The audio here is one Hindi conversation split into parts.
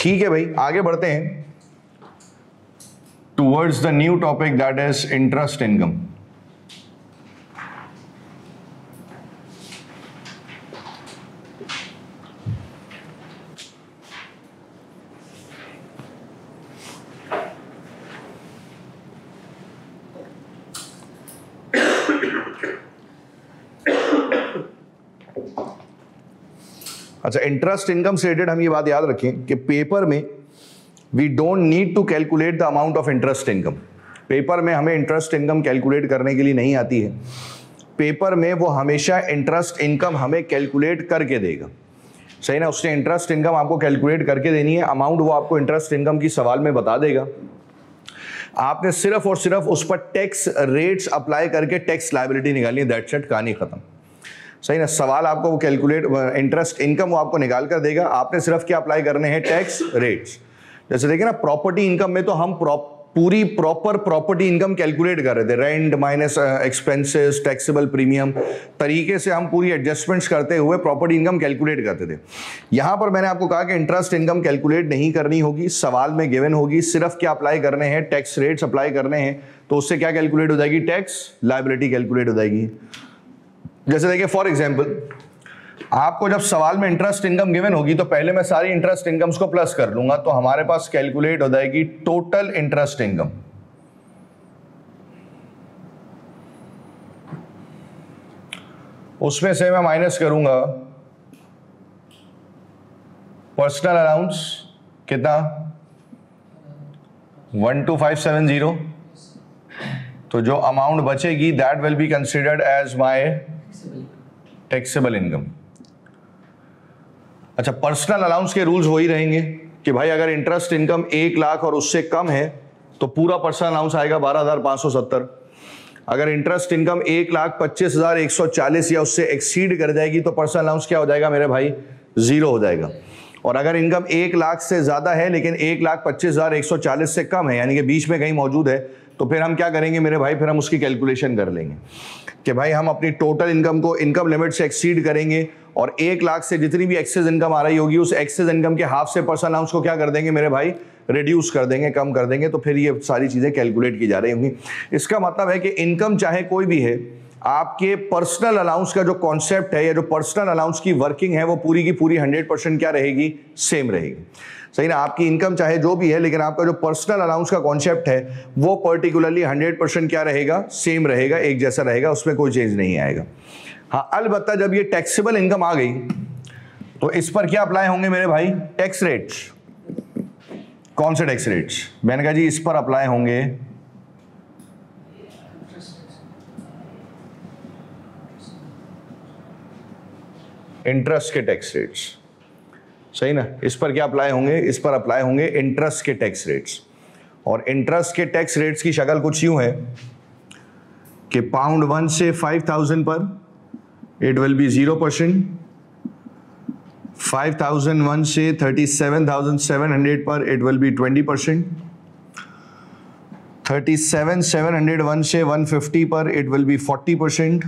ठीक है भाई, आगे बढ़ते हैं towards the new topic that is interest income. अच्छा, इंटरेस्ट इनकम से रिलेटेड हम ये बात याद रखें कि पेपर में we don't need to calculate the amount of interest income. Paper में हमें इंटरेस्ट इनकम कैलकुलेट करने के लिए नहीं आती है। पेपर में वो हमेशा इंटरेस्ट इनकम हमें कैलकुलेट करके देगा, सही ना। उसने इंटरेस्ट इनकम आपको कैलकुलेट करके देनी है, अमाउंट वो आपको इंटरेस्ट इनकम की सवाल में बता देगा। आपने सिर्फ और सिर्फ उस पर टैक्स रेट्स अप्लाई करके टैक्स लायबिलिटी निकालनी है, दैट्स इट, कहानी खत्म, सही ना। सवाल आपको वो कैलकुलेट इंटरेस्ट इनकम वो आपको निकाल कर देगा, आपने सिर्फ क्या अप्लाई करने हैं, टैक्स रेट्स। जैसे देखिए ना, प्रॉपर्टी इनकम में तो हम पूरी प्रॉपर प्रॉपर्टी इनकम कैलकुलेट कर रहे थे, rent minus expenses, taxable premium, तरीके से हम पूरी एडजस्टमेंट्स करते हुए प्रॉपर्टी इनकम कैलकुलेट करते थे। यहां पर मैंने आपको कहा कि इंटरेस्ट इनकम कैलकुलेट नहीं करनी होगी, सवाल में गिवन होगी, सिर्फ क्या अप्लाई करने हैं, टैक्स रेट्स अप्लाई करने हैं, तो उससे क्या कैलकुलेट हो जाएगी, टैक्स लायबिलिटी कैलकुलेट हो जाएगी। जैसे देखिए फॉर एग्जांपल, आपको जब सवाल में इंटरेस्ट इनकम गिवन होगी तो पहले मैं सारी इंटरेस्ट इनकम्स को प्लस कर लूंगा, तो हमारे पास कैलकुलेट हो जाएगी टोटल इंटरेस्ट इनकम। उसमें से मैं माइनस करूंगा पर्सनल अलाउंस, कितना, 12570, तो जो अमाउंट बचेगी that will be considered as my taxable income. अच्छा, पर्सनल अलाउंस के रूल्स वही रहेंगे कि भाई अगर इंटरेस्ट इनकम 1 लाख और उससे कम है तो पूरा पर्सनल अलाउंस आएगा 12,570। अगर इंटरेस्ट इनकम 1,25,140 या उससे एक्सीड कर जाएगी तो पर्सनल अलाउंस क्या हो जाएगा मेरे भाई, 0 हो जाएगा। और अगर इनकम 1 लाख से ज्यादा है लेकिन 1,25,140 से कम है, यानी कि बीच में कहीं मौजूद है, तो फिर हम क्या करेंगे मेरे भाई, फिर हम उसकी कैलकुलेशन कर लेंगे कि भाई हम अपनी टोटल इनकम को इनकम लिमिट से एक्सीड करेंगे और 1 लाख से जितनी भी एक्सेस इनकम आ रही होगी उस एक्सेस इनकम के हाफ से पर्सनल अलाउंस को क्या कर देंगे मेरे भाई, रिड्यूस कर देंगे, कम कर देंगे। तो फिर ये सारी चीजें कैलकुलेट की जा रही होंगी। इसका मतलब है कि इनकम चाहे कोई भी है, आपके पर्सनल अलाउंस का जो कॉन्सेप्ट है या जो पर्सनल अलाउंस की वर्किंग है वो पूरी की पूरी 100% क्या रहेगी, सेम रहेगी, सही ना। आपकी इनकम चाहे जो भी है लेकिन आपका जो पर्सनल अलाउंस का कॉन्सेप्ट है वो पर्टिकुलरली 100% क्या रहेगा, सेम रहेगा, एक जैसा रहेगा, उसमें कोई चेंज नहीं आएगा। हाँ, अलबत्ता जब ये टैक्सेबल इनकम आ गई तो इस पर क्या अप्लाई होंगे मेरे भाई, टैक्स रेट्स। कौन से टैक्स रेट्स, मैंने कहा जी इस पर अप्लाई होंगे इंटरेस्ट के टैक्स रेट्स, सही ना। इस पर क्या अप्लाई होंगे, इस पर अप्लाई होंगे इंटरेस्ट के टैक्स रेट्स। और इंटरेस्ट के टैक्स रेट्स की शक्ल कुछ यूं है कि पाउंड 1 से 5,000 पर इट विल बी 0%, 5,001 से 37,700 पर इट विल बी 20%, 37,701 से 150 पर इट विल बी 40%,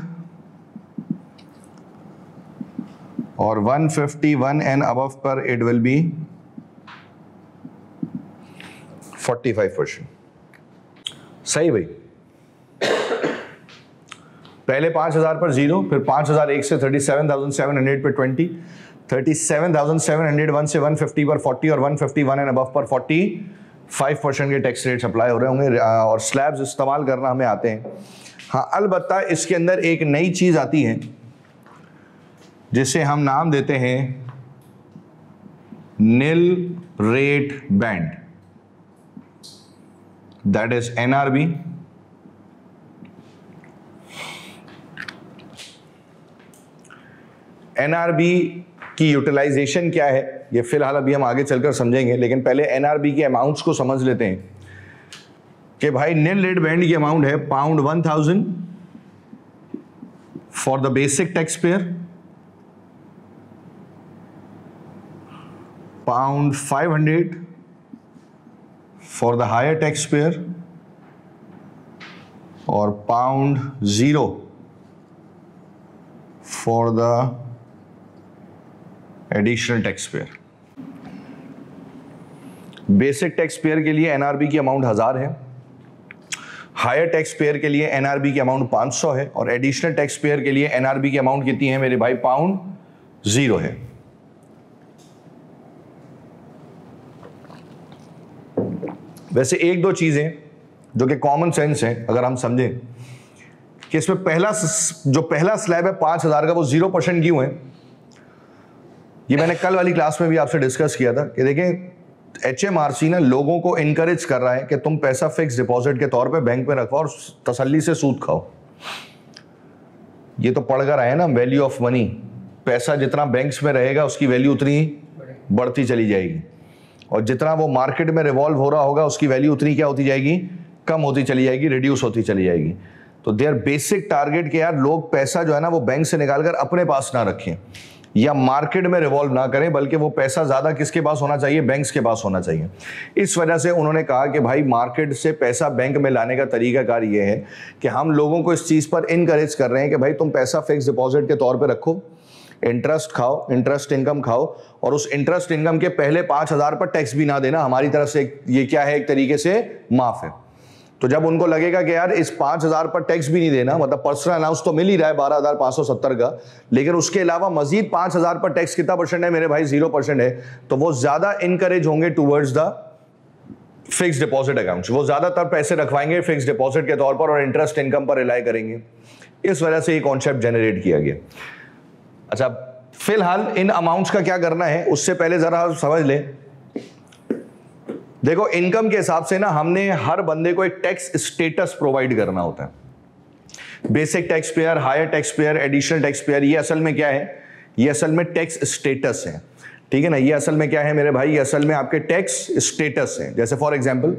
और 151 एंड अबव पर इट विल बी 45%। सही भाई, पहले 5,000 पर 0, फिर 5,001 से 37,700 पे 20, 37,701 से 150 पर 40 और 151 एंड अबव पर 45% के टैक्स रेट्स अप्लाई हो रहे होंगे। और स्लैब्स इस्तेमाल करना हमें आते हैं। हाँ, अलबत्ता इसके अंदर एक नई चीज आती है जिसे हम नाम देते हैं nil rate band, that is NRB. NRB की यूटिलाइजेशन क्या है ये फिलहाल अभी हम आगे चलकर समझेंगे, लेकिन पहले एनआरबी के अमाउंट्स को समझ लेते हैं कि भाई नील रेट बैंड की अमाउंट है pound 1,000 for the basic tax payer, pound 500 for the higher taxpayer, और pound 0 for the additional taxpayer। Basic tax payer के लिए एनआरबी की अमाउंट 1000 है, हायर टैक्स पेयर के लिए एनआरबी की अमाउंट 500 है, और एडिशनल टैक्स पेयर के लिए एनआरबी की अमाउंट कितनी है मेरे भाई? पाउंड 0 है। वैसे एक दो चीजें जो कि कॉमन सेंस है, अगर हम समझें कि इसमें जो पहला स्लैब है 5000 का, वो 0% क्यों है? ये मैंने कल वाली क्लास में भी आपसे डिस्कस किया था कि देखें एचएमआरसी ना लोगों को इनकरेज कर रहा है कि तुम पैसा फिक्स डिपॉजिट के तौर पे बैंक में रखो और तसल्ली से सूद खाओ। ये तो पढ़ कर आए ना, वैल्यू ऑफ मनी। पैसा जितना बैंक्स में रहेगा उसकी वैल्यू उतनी बढ़ती चली जाएगी, और जितना वो मार्केट में रिवॉल्व हो रहा होगा उसकी वैल्यू उतनी क्या होती जाएगी? कम होती चली जाएगी, रिड्यूस होती चली जाएगी। तो देयर बेसिक टारगेट के यार लोग पैसा जो है ना वो बैंक से निकालकर अपने पास ना रखें या मार्केट में रिवॉल्व ना करें, बल्कि वो पैसा ज्यादा किसके पास होना चाहिए? बैंक्स के पास होना चाहिए। इस वजह से उन्होंने कहा कि भाई मार्केट से पैसा बैंक में लाने का तरीकाकार ये है कि हम लोगों को इस चीज पर इनकरेज कर रहे हैं कि भाई तुम पैसा फिक्स डिपॉजिट के तौर पर रखो, इंटरेस्ट खाओ, इंटरेस्ट इनकम खाओ, और उस इंटरेस्ट इनकम के पहले 5000 पर टैक्स भी ना देना, हमारी तरफ से ये क्या है? एक तरीके से माफ है। तो जब उनको लगेगा कि यार इस 5000 पर टैक्स भी नहीं देना, मतलब पर्सनल अलाउंस तो मिल ही रहा है 12570 का, लेकिन उसके अलावा मजीद 5000 पर टैक्स कितना परसेंट है मेरे भाई? 0% है। तो वो ज्यादा इनकरेज होंगे towards the fix deposit account, वो ज्यादातर पैसे रखवाएंगे फिक्स डिपॉजिट के तौर पर और इंटरेस्ट इनकम पर रिलाई करेंगे। इस वजह से ये कॉन्सेप्ट जनरेट किया गया। अच्छा, फिलहाल इन अमाउंट्स का क्या करना है उससे पहले जरा समझ ले। देखो इनकम के हिसाब से ना हमने हर बंदे को एक टैक्स स्टेटस प्रोवाइड करना होता है। Basic taxpayer, higher taxpayer, additional taxpayer, ये असल में क्या है? ये असल में टैक्स स्टेटस है, ठीक है ना? ये असल में क्या है मेरे भाई? ये असल में आपके टैक्स स्टेटस है। जैसे फॉर एग्जांपल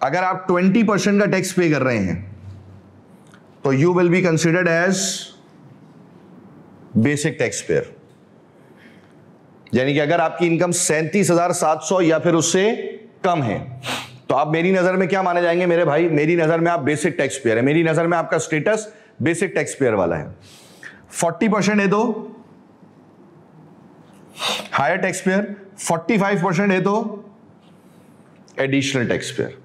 अगर आप 20% का टैक्स पे कर रहे हैं तो you will be considered as basic taxpayer. यानी कि अगर आपकी इनकम 37,700 या फिर उससे कम है तो आप मेरी नजर में क्या माने जाएंगे मेरे भाई? मेरी नजर में आप बेसिक टैक्स पेयर है, मेरी नजर में आपका स्टेटस बेसिक टैक्स पेयर वाला है। 40% है तो हायर टैक्स पेयर, 45% है तो एडिशनल टैक्स पेयर।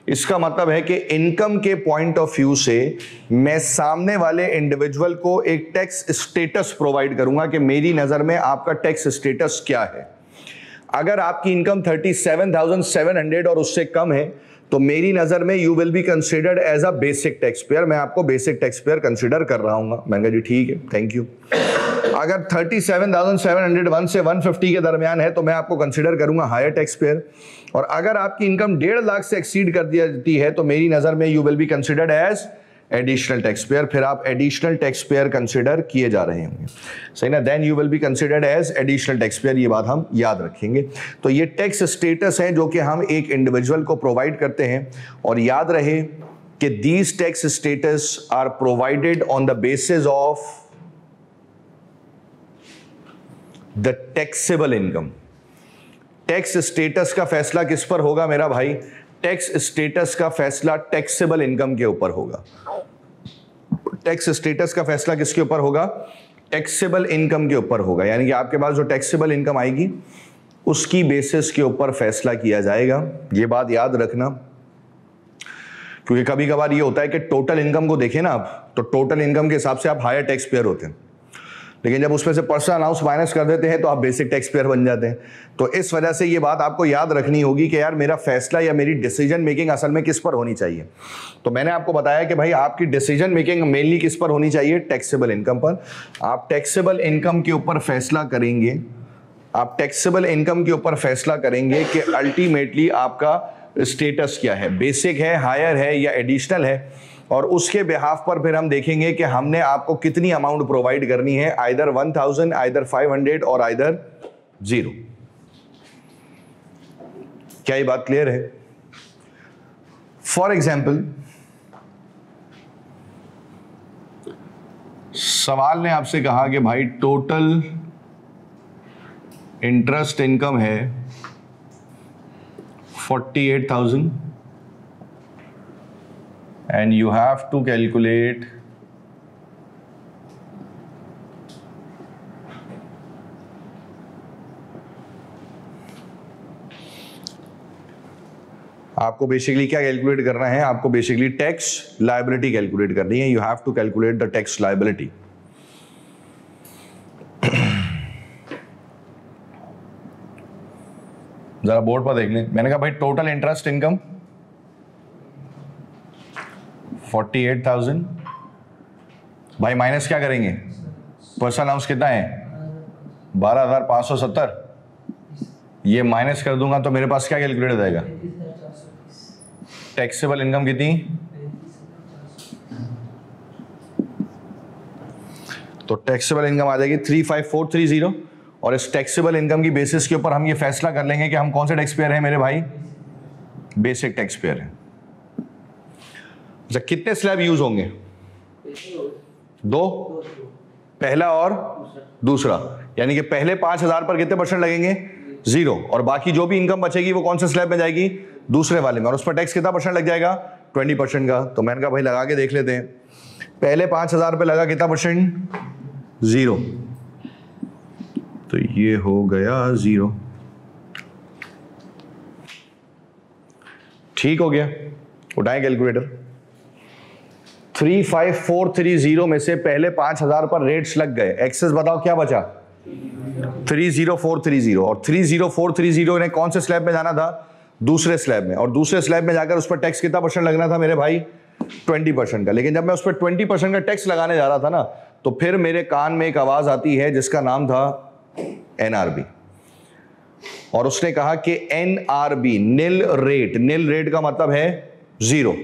इसका मतलब है कि इनकम के पॉइंट ऑफ व्यू से मैं सामने वाले इंडिविजुअल को एक टैक्स स्टेटस प्रोवाइड करूंगा कि मेरी नजर में आपका टैक्स स्टेटस क्या है। अगर आपकी इनकम 37,700 और उससे कम है तो मेरी नजर में you will be considered as a basic taxpayer. मैं आपको बेसिक टैक्स पेयर कंसिडर कर रहा हूं। मैंने कहा जी ठीक है, थैंक यू। अगर 37,701 से 150 के दरमियान है तो मैं आपको कंसिडर करूंगा हायर टैक्स पेयर। और अगर आपकी इनकम 1.5 लाख से एक्सीड कर दी जाती है तो मेरी नजर में you will be considered as additional taxpayer. फिर आप एडिशनल टैक्स पेयर कंसिडर किए जा रहे होंगे, सही ना? Then you will be considered as additional taxpayer. ये बात हम याद रखेंगे। तो ये टैक्स स्टेटस है जो कि हम एक इंडिविजुअल को प्रोवाइड करते हैं। और याद रहे कि these tax status are provided on the basis of the taxable income. Tax status का फैसला किस पर होगा मेरा भाई? टैक्स स्टेटस का फैसला टैक्सेबल इनकम के ऊपर होगा। टैक्स स्टेटस का फैसला किसके ऊपर होगा? टैक्सेबल इनकम के ऊपर होगा। यानी कि आपके पास जो टैक्सेबल इनकम आएगी उसकी बेसिस के ऊपर फैसला किया जाएगा। ये बात याद रखना, क्योंकि कभी कभार ये होता है कि टोटल इनकम को देखें ना आप, तो टोटल इनकम के हिसाब से आप हायर टैक्स पेयर होते हैं, लेकिन जब उसमें से पर्सनल अलाउंस माइनस कर देते हैं तो आप बेसिक टैक्स पेयर बन जाते हैं। तो इस वजह से ये बात आपको याद रखनी होगी कि यार मेरा फैसला या मेरी डिसीजन मेकिंग असल में किस पर होनी चाहिए। तो मैंने आपको बताया कि भाई आपकी डिसीजन मेकिंग मेनली किस पर होनी चाहिए? टैक्सेबल इनकम पर। आप टैक्सेबल इनकम के ऊपर फैसला करेंगे, आप टैक्सेबल इनकम के ऊपर फैसला करेंगे कि अल्टीमेटली आपका स्टेटस क्या है, बेसिक है, हायर है या एडिशनल है। और उसके बिहाफ पर फिर हम देखेंगे कि हमने आपको कितनी अमाउंट प्रोवाइड करनी है, आइदर 1000, आइदर 500 और आइदर 0। क्या ये बात क्लियर है? फॉर एग्जाम्पल सवाल ने आपसे कहा कि भाई टोटल इंटरेस्ट इनकम है 48,000 and you have to calculate आपको बेसिकली क्या कैलकुलेट करना है, आपको बेसिकली टैक्स लायबिलिटी कैलकुलेट करनी है। You have to calculate the tax liability. जरा बोर्ड पर देख लें। मैंने कहा भाई टोटल इंटरेस्ट इनकम 48,000, भाई माइनस क्या करेंगे, पर्सन हाउस कितना है 12,570, ये माइनस कर दूंगा तो मेरे पास क्या कैलकुलेट हो जाएगा, टैक्सेबल इनकम कितनी, तो टैक्सेबल इनकम आ जाएगी 35,430। और इस टैक्सेबल इनकम की बेसिस के ऊपर हम ये फैसला कर लेंगे कि हम कौन से टैक्स पेयर हैं मेरे भाई, बेसिक टैक्स पेयर हैं। अच्छा, कितने स्लैब यूज होंगे, 2, पहला और दूसरा, यानी कि पहले 5,000 पर कितने परसेंट लगेंगे, 0, और बाकी जो भी इनकम बचेगी वो कौन से स्लैब में जाएगी, दूसरे वाले में, और उस पर टैक्स कितना परसेंट लग जाएगा, 20% का। तो मैंने कहा भाई लगा के देख लेते हैं। पहले 5,000 पे लगा कितना परसेंट, 0, तो ये हो गया 0। ठीक हो गया, उठाएं कैलकुलेटर। 35,430 में से पहले 5,000 पर रेट्स लग गए, एक्सेस बताओ क्या बचा, 30,430, और 30,430 ने कौन से स्लैब में जाना था, दूसरे स्लैब में, और दूसरे स्लैब में जाकर उस पर टैक्स कितना परसेंट लगना था मेरे भाई, 20% का। लेकिन जब मैं उस पर 20% का टैक्स लगाने जा रहा था ना, तो फिर मेरे कान में एक आवाज आती है जिसका नाम था NRB, और उसने कहा कि NRB nil rate, nil rate का मतलब है 0,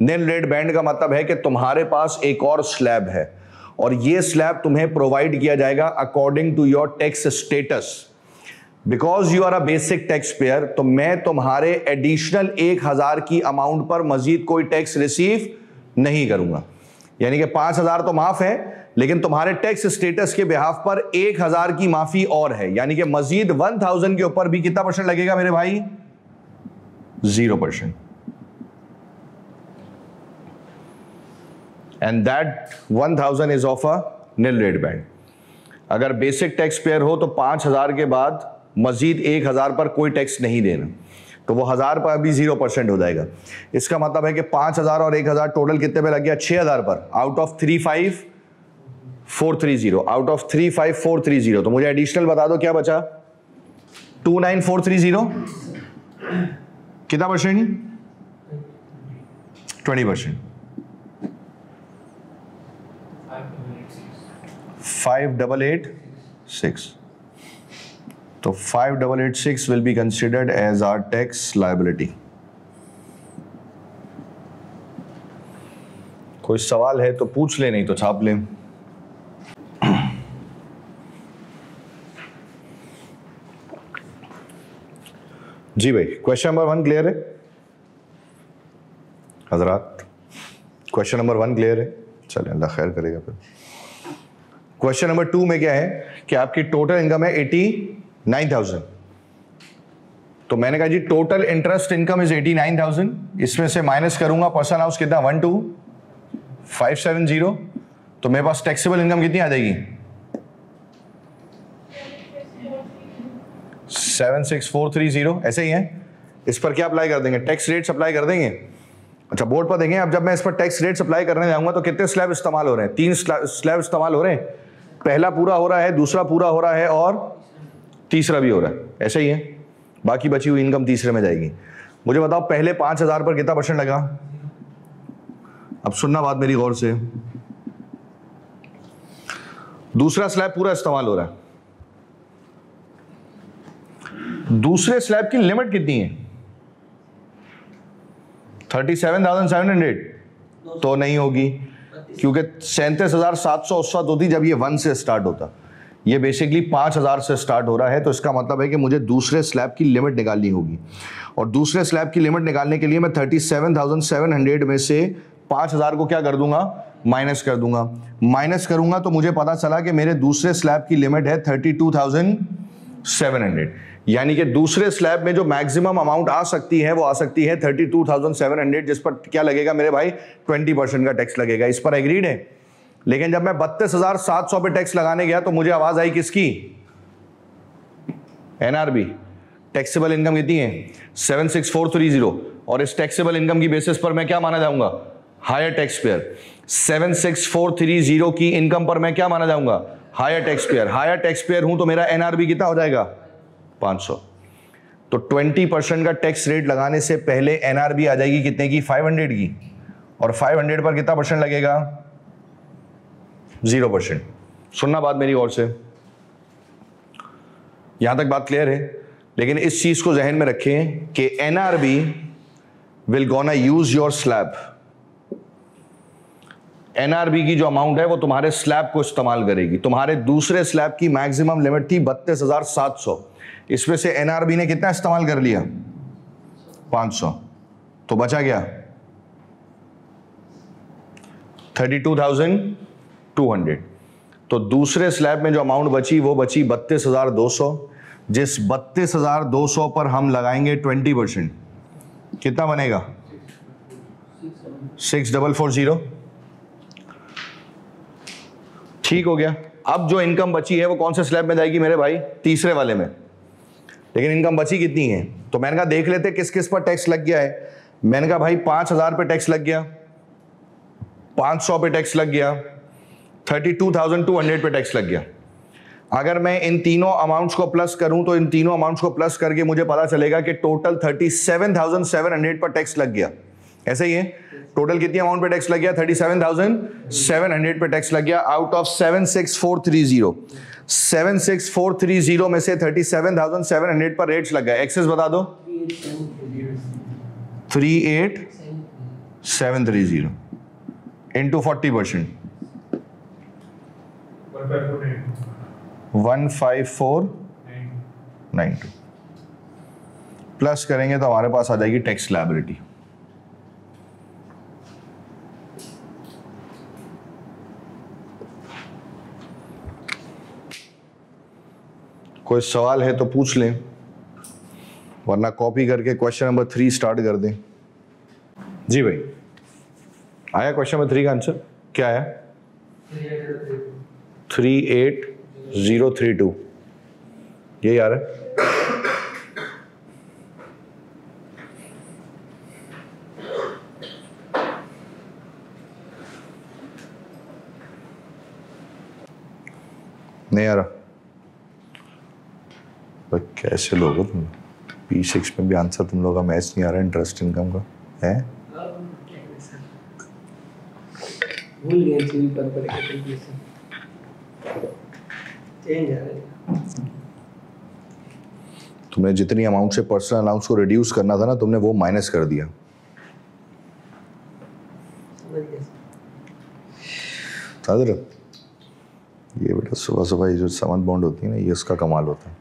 नील रेट बैंड का मतलब है कि तुम्हारे पास एक और स्लैब है, और ये स्लैब तुम्हें प्रोवाइड किया जाएगा according to your tax status. Because you are a basic taxpayer, तो मैं तुम्हारे एडिशनल 1,000 की अमाउंट पर मजीद कोई टैक्स रिसीव नहीं करूंगा। यानी कि 5,000 तो माफ है, लेकिन तुम्हारे टैक्स स्टेटस के बिहाफ पर 1,000 की माफी और है, यानी कि मजीद 1,000 के ऊपर भी कितना परसेंट लगेगा मेरे भाई, 0%। And that 1,000 is of a nil rate band. अगर बेसिक टैक्स पेयर हो तो 5,000 के बाद मजीद 1,000 पर कोई टैक्स नहीं देना, तो वो 1,000 पर भी 0% हो जाएगा। इसका मतलब है कि 5,000 और 1,000 टोटल कितने पे लग गया, 6,000 पर, आउट ऑफ 35,430, आउट ऑफ 35,430। तो मुझे एडिशनल बता दो क्या बचा, 29,430, कितना परसेंट, 20%, 5,886। तो 5,886 will be considered as our tax liability। कोई सवाल है तो पूछ ले, नहीं तो छाप लें। जी भाई, क्वेश्चन नंबर 1 क्लियर है हजरात, क्वेश्चन नंबर 1 क्लियर है, चले अल्लाह खैर करेगा। फिर क्वेश्चन नंबर 2 में क्या है कि आपकी टोटल इनकम है 89,000। तो मैंने कहा जी टोटल इंटरेस्ट इनकम इज 89,000, इसमें से माइनस करूंगा पर्सन हाउस कितना, 12,570, तो मेरे पास टैक्सेबल इनकम कितनी आ जाएगी, 7,6,430। ऐसे ही है, इस पर क्या अप्लाई कर देंगे, टैक्स रेट्स अप्लाई कर देंगे। अच्छा, बोर्ड पर देखें, अब जब मैं इस पर टैक्स रेट्स अप्लाई करने जाऊंगा तो कितने स्लैब इस्तेमाल हो रहे हैं, 3 स्लैब इस्तेमाल हो रहे हैं। पहला पूरा हो रहा है, दूसरा पूरा हो रहा है, और तीसरा भी हो रहा है। ऐसे ही है, बाकी बची हुई इनकम तीसरे में जाएगी। मुझे बताओ पहले 5,000 पर कितना परसेंट लगा, अब सुनना बात मेरी गौर से, दूसरा स्लैब पूरा इस्तेमाल हो रहा है, दूसरे स्लैब की लिमिट कितनी है, 37,700, तो नहीं होगी, क्योंकि 37,700 उस वक्त होती जब ये 1 से स्टार्ट होता, ये बेसिकली 5,000 से स्टार्ट हो रहा है। तो इसका मतलब है कि मुझे दूसरे स्लैब की लिमिट निकालनी होगी, और दूसरे स्लैब की लिमिट निकालने के लिए मैं 37,700 में से 5,000 को क्या कर दूंगा, माइनस कर दूंगा। माइनस करूंगा तो मुझे पता चला कि मेरे दूसरे स्लैब की लिमिट है 32,700, यानी कि दूसरे स्लैब में जो मैक्सिमम अमाउंट आ सकती है वो आ सकती है 32,700, जिस पर क्या लगेगा मेरे भाई, 20% का टैक्स लगेगा। इस पर एग्रीड है। लेकिन जब मैं 32,700 पे टैक्स लगाने गया तो मुझे आवाज आई किसकी, NRB। टैक्सेबल इनकम कितनी है, 7,6,430। और इस टैक्सेबल इनकम की बेसिस पर मैं क्या माना जाऊंगा, हायर टैक्स पेयर। 76430 की इनकम पर मैं क्या माना जाऊंगा, higher taxpayer. Higher taxpayer हूं तो मेरा एनआरबी कितना हो जाएगा, 500। तो 20% का टैक्स रेट लगाने से पहले एनआरबी आ जाएगी कितने की, 500 की, और 500 पर कितना परसेंट लगेगा, 0%। सुनना बात मेरी ओर से, यहां तक बात क्लियर है। लेकिन इस चीज को जहन में रखें कि NRB will gonna use your slab. NRB की जो अमाउंट है वो तुम्हारे स्लैब को इस्तेमाल करेगी। तुम्हारे दूसरे स्लैब की मैक्सिमम लिमिट थी 32,700, इसमें से एनआरबी ने कितना इस्तेमाल कर लिया, 500, तो बचा गया 32,200। तो दूसरे स्लैब में जो अमाउंट बची वो बची 32,200। जिस 32,200 पर हम लगाएंगे 20%, कितना बनेगा, 6,440। ठीक हो गया। अब जो इनकम बची है वो कौन से स्लैब में जाएगी मेरे भाई, तीसरे वाले में। लेकिन इनकम बची कितनी है, तो मैंने कहा देख लेते किस किस पर टैक्स लग गया है। मैंने कहा भाई 5,000 पे टैक्स लग गया, 500 पे टैक्स लग गया, 32,200 पे टैक्स लग गया। अगर मैं इन तीनों अमाउंट्स को प्लस करूं तो इन तीनों अमाउंट्स को प्लस करके मुझे पता चलेगा कि टोटल 37,700 पर टैक्स लग गया। ऐसे ही है, टोटल कितनी अमाउंट पे टैक्स लग गया, 37,700 पे टैक्स लग गया आउट ऑफ 76430। 76430 में से 37,700 पर रेट्स लग गया। एक्सेस बता दो, 38,730 इंटू 40%, 15492 प्लस करेंगे तो हमारे पास आ जाएगी टैक्स लायबिलिटी। कोई सवाल है तो पूछ लें, वरना कॉपी करके क्वेश्चन नंबर 3 स्टार्ट कर दें। जी भाई, आया क्वेश्चन नंबर 3 का आंसर क्या आया, 38032, यही आ रहा है। नहीं आ रहा, कैसे लोग हो तुम। P6 में भी आंसर तुम लोगों का मैच नहीं आ रहा इंटरेस्ट इनकम का है। भूल गए चीज पर चेंज आ रहा है। तुमने जितनी अमाउंट से पर्सनल अलाउंस को रिड्यूस करना था ना, तुमने वो माइनस कर दिया। ये बेटा सुबह सुबह ये जो समन बॉन्ड होती है ना, ये उसका कमाल होता है।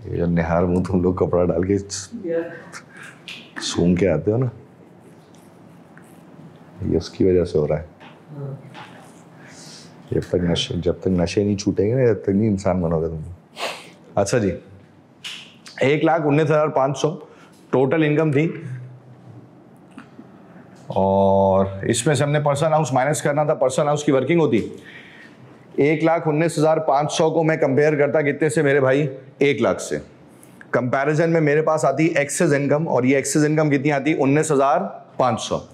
ये जो निहार मुंह तुम लोग कपड़ा डाल के सूंघ के आते हो ना, ये उसकी वजह से हो रहा है। जब तक नशे नहीं छूटेंगे ना, जब तक नहीं इंसान बनोगे तुम। अच्छा जी, 1,19,500 टोटल इनकम थी, और इसमें से हमने पर्सनल अलाउंस माइनस करना था। पर्सनल अलाउंस की वर्किंग होती 1,19,500 को मैं कंपेयर करता कितने से मेरे भाई, 1 लाख से। कंपैरिजन में मेरे पास आती एक्सेस इनकम, और ये एक्सेस इनकम कितनी आती, 19,500।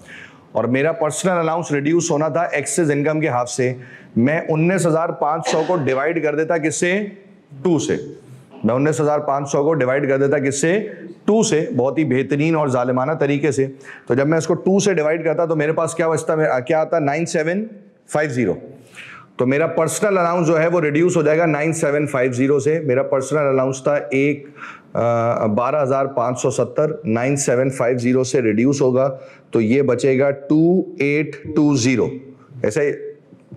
और मेरा पर्सनल अलाउंस रिड्यूस होना था एक्सेस इनकम के हाफ से। मैं 19,500 को डिवाइड कर देता किससे, 2 से। मैं 19,500 को डिवाइड कर देता किससे, 2 से, बहुत ही बेहतरीन और जालिमाना तरीके से। तो जब मैं इसको 2 से डिवाइड करता तो मेरे पास क्या बचता, क्या आता, 9750। तो मेरा पर्सनल अलाउंस जो है वो रिड्यूस हो जाएगा 9750 से। मेरा पर्सनल अलाउंस था 12,570, 9750 से रिड्यूस होगा तो ये बचेगा 2820। ऐसे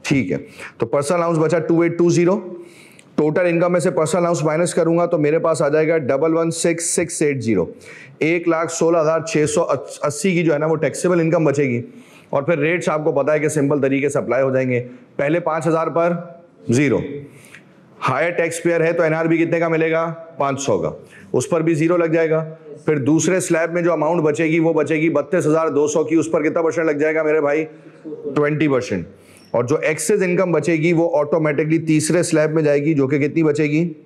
ठीक है, तो पर्सनल अलाउंस बचा 2820। टोटल इनकम में से पर्सनल अलाउंस माइनस करूंगा तो मेरे पास आ जाएगा 1116,680। 1,16,680 की जो है ना वो टैक्सेबल इनकम बचेगी। और फिर रेट्स आपको पता है कि सिंपल तरीके से अप्लाई हो जाएंगे। पहले 5,000 पर 0, हायर टैक्स पेयर है तो एनआरबी कितने का मिलेगा, 500 का, उस पर भी 0 लग जाएगा। फिर दूसरे स्लैब में जो अमाउंट बचेगी वो बचेगी 32,200 की, उस पर कितना परसेंट लग जाएगा मेरे भाई, 20%। और जो एक्सेस इनकम बचेगी वो ऑटोमेटिकली तीसरे स्लैब में जाएगी, जो कि कितनी बचेगी,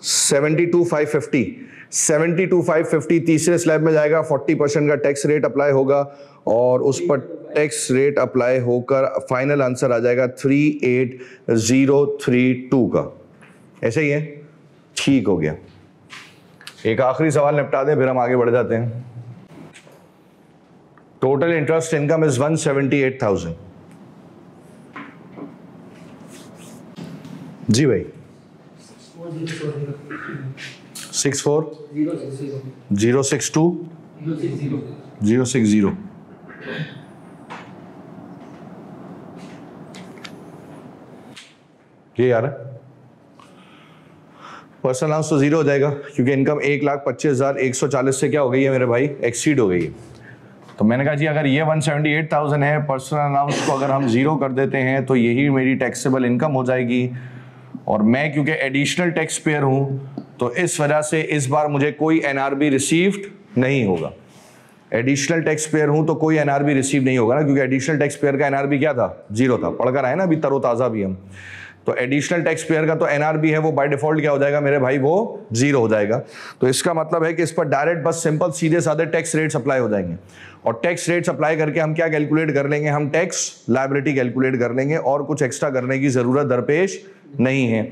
72,550, 72,550 तीसरे स्लैब में जाएगा, 40% का टैक्स रेट अप्लाई होगा और उस पर टैक्स रेट अप्लाई होकर फाइनल आंसर आ जाएगा 38032 का। ऐसे ही है, ठीक हो गया। एक आखिरी सवाल निपटा दें फिर हम आगे बढ़ जाते हैं। Total interest income is 178,000। जी भाई 64,062,060। ये यार पर्सनल अलाउंस तो जीरो हो जाएगा क्योंकि इनकम 1,25,140 से क्या हो गई है मेरे भाई, एक्सीड हो गई है। तो मैंने कहा जी अगर ये 178,000 है, पर्सनल अलाउंस को अगर हम जीरो कर देते हैं तो यही मेरी टैक्सेबल इनकम हो जाएगी। और मैं क्योंकि एडिशनल टैक्स पेयर हूं तो इस वजह से इस बार मुझे कोई एनआरबी रिसीव्ड नहीं होगा। एडिशनल टैक्स पेयर हूं तो कोई एनआरबी रिसीव नहीं होगा ना, क्योंकि एडिशनल टैक्स पेयर का एनआरबी क्या था, जीरो था। पढ़कर आए ना अभी तरोताजा भी हम। तो एडिशनल टैक्स पेयर का तो एनआरबी है वो बाय डिफॉल्ट क्या हो जाएगा मेरे भाई, वो जीरो हो जाएगा। तो इसका मतलब है कि इस पर डायरेक्ट बस सिंपल सीधे साधे टैक्स रेट्स अप्लाई हो जाएंगे। और टैक्स रेट्स अप्लाई करके हम क्या कैलकुलेट कर लेंगे, हम टैक्स लायबिलिटी कैलकुलेट कर लेंगे और कुछ एक्स्ट्रा करने की जरूरत दरपेश नहीं है।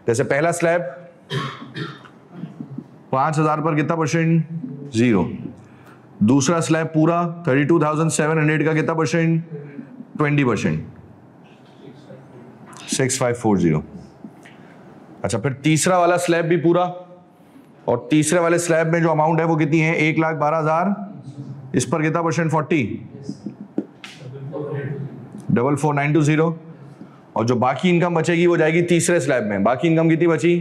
जैसे पहला स्लैब 5,000 पर कितना परसेंट, जीरो। दूसरा स्लैब पूरा 32,700 का कितना परसेंट, 20%, 6540। अच्छा फिर तीसरा वाला स्लैब भी पूरा, और तीसरे वाले स्लैब में जो अमाउंट है वो कितनी है, 1,12,000। इस पर कितना परसेंट, 40, 44,920। और जो बाकी इनकम बचेगी वो जाएगी तीसरे स्लैब में। बाकी इनकम कितनी बची,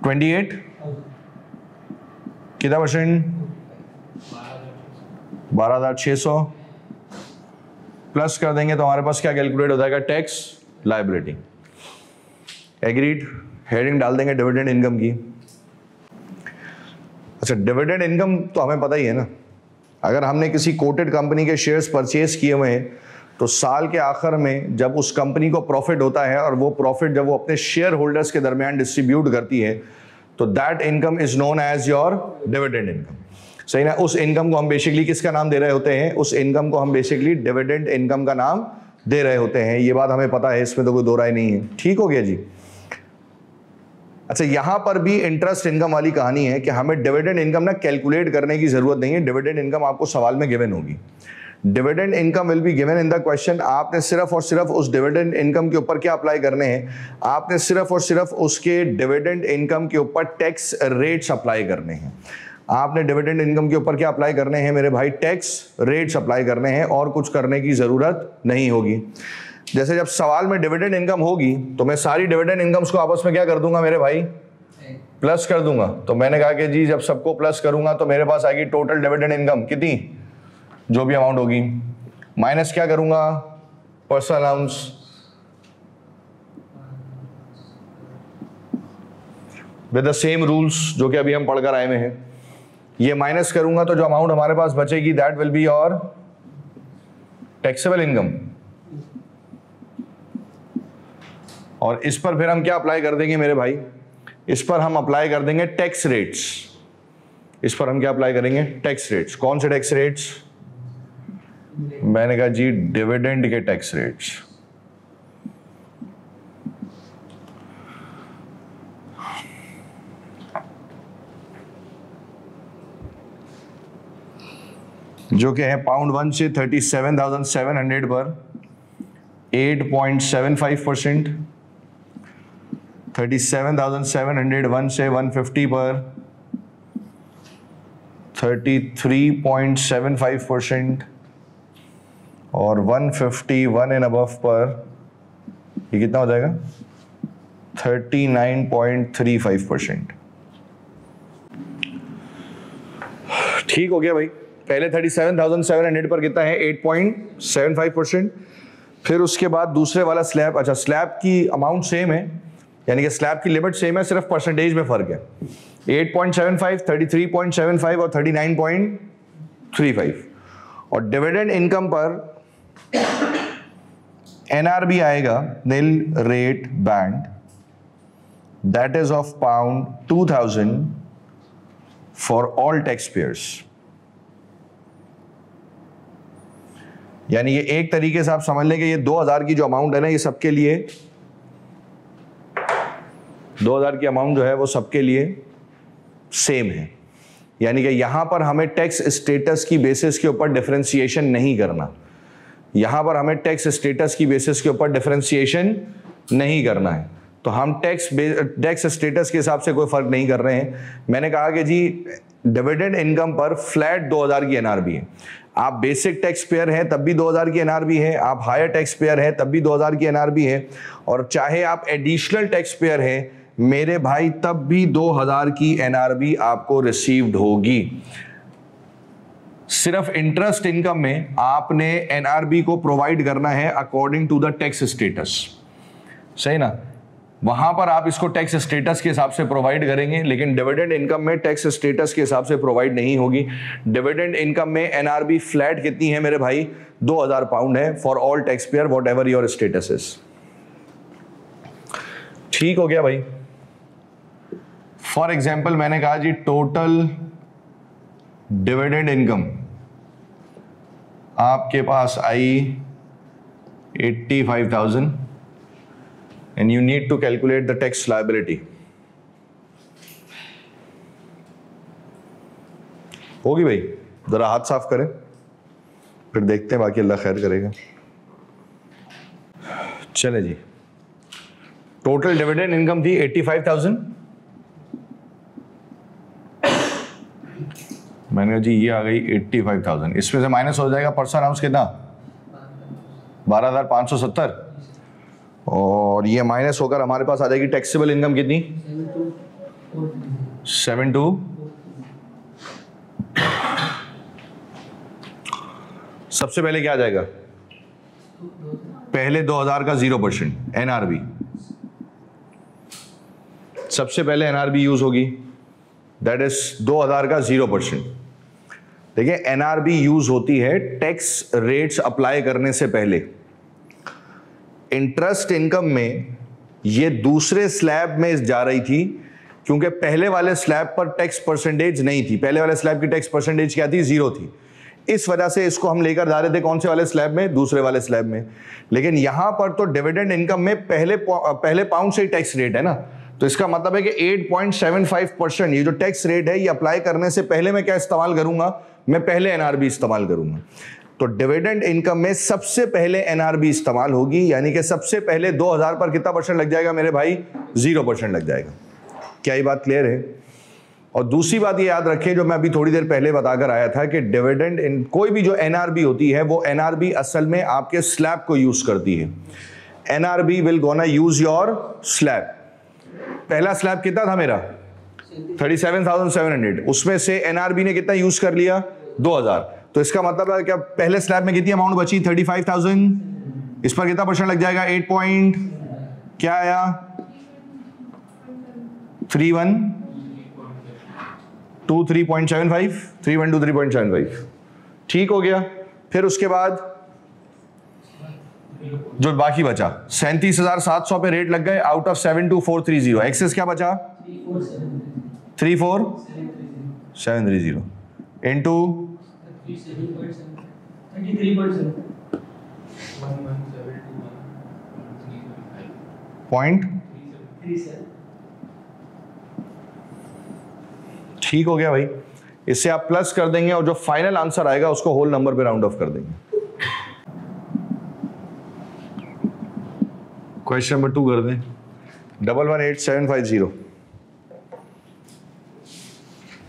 28, कितना परसेंट, 12,600 प्लस कर देंगे तो हमारे पास क्या कैलकुलेट हो जाएगा, टैक्स लायबिलिटी। एग्रीड। हेडिंग डाल देंगे डिविडेंड इनकम की। अच्छा डिविडेंड इनकम तो हमें पता ही है ना, अगर हमने किसी कोटेड कंपनी के शेयर्स परचेज किए हुए हैं तो साल के आखिर में जब उस कंपनी को प्रॉफिट होता है और वो प्रॉफिट जब वो अपने शेयर होल्डर्स के दरमियान डिस्ट्रीब्यूट करती है तो that income is known as your dividend income. सही ना। उस इनकम को हम बेसिकली किसका नाम दे रहे होते हैं, उस इनकम को हम बेसिकली डिविडेंड इनकम का नाम दे रहे होते हैं। ये बात हमें पता है, इसमें तो कोई दो राय नहीं है। ठीक हो गया जी। अच्छा यहां पर भी इंटरेस्ट इनकम वाली कहानी है कि हमें डिविडेंड इनकम ना कैलकुलेट करने की जरूरत नहीं है। डिविडेंड इनकम आपको सवाल में गिवन होगी। Dividend income will be given in the question. आपने सिर्फ और सिर्फ उस डिविडेंड इनकम के ऊपर क्या अप्लाई करने हैं, आपने सिर्फ और सिर्फ उसके डिविडेंड इनकम के ऊपर टैक्स रेट्स अप्लाई करने हैं। आपने डिविडेंड इनकम के ऊपर क्या अप्लाई करने हैं मेरे भाई, टैक्स रेट्स अप्लाई करने हैं, और कुछ करने की जरूरत नहीं होगी। जैसे जब सवाल में डिविडेंड इनकम होगी तो मैं सारी डिविडेंड इनकम्स को आपस में क्या कर दूंगा मेरे भाई, प्लस कर दूंगा। तो मैंने कहा कि जी जब सबको प्लस करूंगा तो मेरे पास आएगी टोटल डिविडेंड इनकम कितनी, जो भी अमाउंट होगी, माइनस क्या करूंगा, personal allowance, with the same rules जो कि अभी हम पढ़कर आए हुए हैं। ये माइनस करूंगा तो जो अमाउंट हमारे पास बचेगी that will be your taxable income. और इस पर फिर हम क्या अप्लाई कर देंगे मेरे भाई, इस पर हम अप्लाई कर देंगे टैक्स रेट्स। इस पर हम क्या अप्लाई करेंगे, टैक्स रेट्स। कौन से टैक्स रेट्स, मैंने कहा जी डिविडेंड के टैक्स रेट्स। जो कि है पाउंड 1 से 37,700 पर 8.75%, 37,701 से 150 पर 33.75% और 151 एंड अबव पर ये कितना हो जाएगा, 39.35%। ठीक हो गया भाई। पहले 37,700 पर कितना है, 8.75%। फिर उसके बाद दूसरे वाला स्लैब, अच्छा स्लैब की अमाउंट सेम है, यानी कि स्लैब की लिमिट सेम है, सिर्फ परसेंटेज में फर्क है। 8.75, 33.75 और 39.35। और डिविडेंड इनकम पर एनआरबी आएगा, nil rate band, that is of pound 2000 for all taxpayers. यानी ये एक तरीके से आप समझ लें कि ये 2000 की जो अमाउंट है ना, ये सबके लिए 2000 की अमाउंट जो है वो सबके लिए सेम है। यानी कि यहां पर हमें टैक्स स्टेटस की बेसिस के ऊपर डिफरेंशिएशन नहीं करना, यहां पर हमें टैक्स स्टेटस की बेसिस के ऊपर डिफरेंशिएशन नहीं करना है। तो हम टैक्स स्टेटस के हिसाब से कोई फर्क नहीं कर रहे हैं। मैंने कहा कि जी डिविडेंड इनकम पर फ्लैट 2000 की एनआरबी है। आप बेसिक टैक्स पेयर हैं तब भी 2000 की एनआरबी है, आप हायर टैक्स पेयर हैं तब भी 2000 की एनआरबी है, और चाहे आप एडिशनल टैक्स पेयर हैं मेरे भाई तब भी 2000 की एनआरबी आपको रिसीव्ड होगी। सिर्फ इंटरेस्ट इनकम में आपने एनआरबी को प्रोवाइड करना है according to the tax status, सही ना। वहां पर आप इसको टैक्स स्टेटस के हिसाब से प्रोवाइड करेंगे, लेकिन डिविडेंड इनकम में टैक्स स्टेटस के हिसाब से प्रोवाइड नहीं होगी। डिविडेंड इनकम में एनआरबी फ्लैट कितनी है मेरे भाई, 2000 पाउंड है for all tax payer what ever your status is. ठीक हो गया भाई। फॉर एग्जाम्पल मैंने कहा जी टोटल डिविडेंड इनकम आपके पास आई 85,000 and you need to calculate the tax liability. होगी भाई, जरा हाथ साफ करें फिर देखते हैं, बाकी अल्लाह खैर करेगा। चले जी, टोटल डिविडेंड इनकम थी 85,000। मैंने कहा जी ये आ गई 85,000, इसमें से माइनस हो जाएगा पर्सन हाउस कितना, 12,570, और ये माइनस होकर हमारे पास आ जाएगी टैक्सेबल इनकम कितनी, 7,2। सबसे पहले क्या आ जाएगा, पहले 2000 का 0% एनआरबी, सबसे पहले एनआरबी यूज होगी, दैट इज 2000 का 0%। देखिए एनआरबी यूज होती है टैक्स रेट्स अप्लाई करने से पहले। इंटरेस्ट इनकम में ये दूसरे स्लैब में जा रही थी, क्योंकि पहले वाले स्लैब पर टैक्स परसेंटेज नहीं थी, पहले वाले स्लैब की टैक्स परसेंटेज क्या थी, 0 थी। इस वजह से इसको हम लेकर जा रहे थे कौन से वाले स्लैब में, दूसरे वाले स्लैब में। लेकिन यहां पर तो डिविडेंड इनकम में पहले पाउंड से ही टैक्स रेट है ना, तो इसका मतलब है कि 8.75% ये जो टैक्स रेट है ये अप्लाई करने से पहले मैं क्या इस्तेमाल करूंगा, मैं पहले एनआरबी इस्तेमाल करूंगा। तो डिविडेंड इनकम में सबसे पहले एनआरबी इस्तेमाल होगी, यानी कि सबसे पहले 2000 पर कितना परसेंट लग जाएगा मेरे भाई, 0% लग जाएगा। क्या ये बात क्लियर है? और दूसरी बात ये याद रखें जो मैं अभी थोड़ी देर पहले बताकर आया था कि डिविडेंड कोई भी जो एनआरबी होती है वो एनआरबी असल में आपके स्लैब को यूज करती है। NRB will gonna use your slab. पहला स्लैब कितना था मेरा, 37,700, उसमें से एनआरबी ने कितना यूज कर लिया, 2000। तो इसका मतलब है क्या पहले स्लैब में कितनी अमाउंट बची, 35,000, इस पर कितना परसेंट लग जाएगा, 8 पॉइंट क्या आया, 3,123.75। ठीक हो गया। फिर उसके बाद जो बाकी बचा 37,700 पे रेट लग गए, आउट ऑफ 72430, एक्सेस क्या बचा 34730 इनटू 0.37। ठीक हो गया भाई। इससे आप प्लस कर देंगे और जो फाइनल आंसर आएगा उसको होल नंबर पे राउंड ऑफ कर देंगे। क्वेश्चन नंबर 2 कर दें, 118750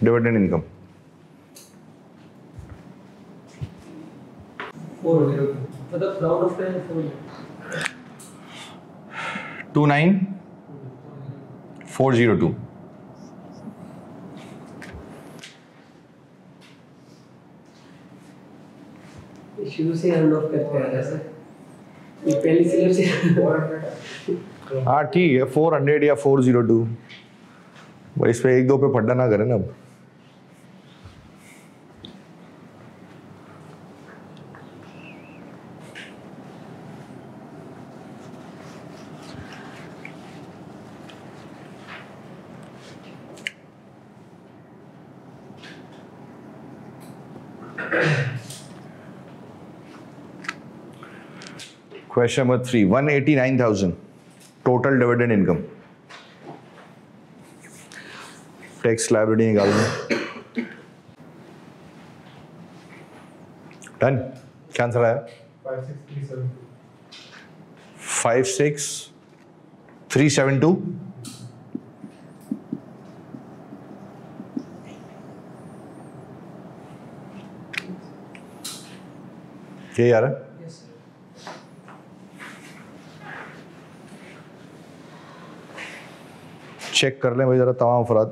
डिविडेंड इनकम 29402। शुरू से राउंड ऑफ करते आ रहा है सर, ये पहली स्लैब से। हाँ ठीक है, 400 या 402 भाई, इस पे 1-2 पे फड्डा ना करें ना। अब question number 3, 189,000 total dividend income, tax liability निकालना। डन। क्या आंसर आया? 56,372। यही आ रहा है? चेक कर लें भाई जरा तमाम अफराद।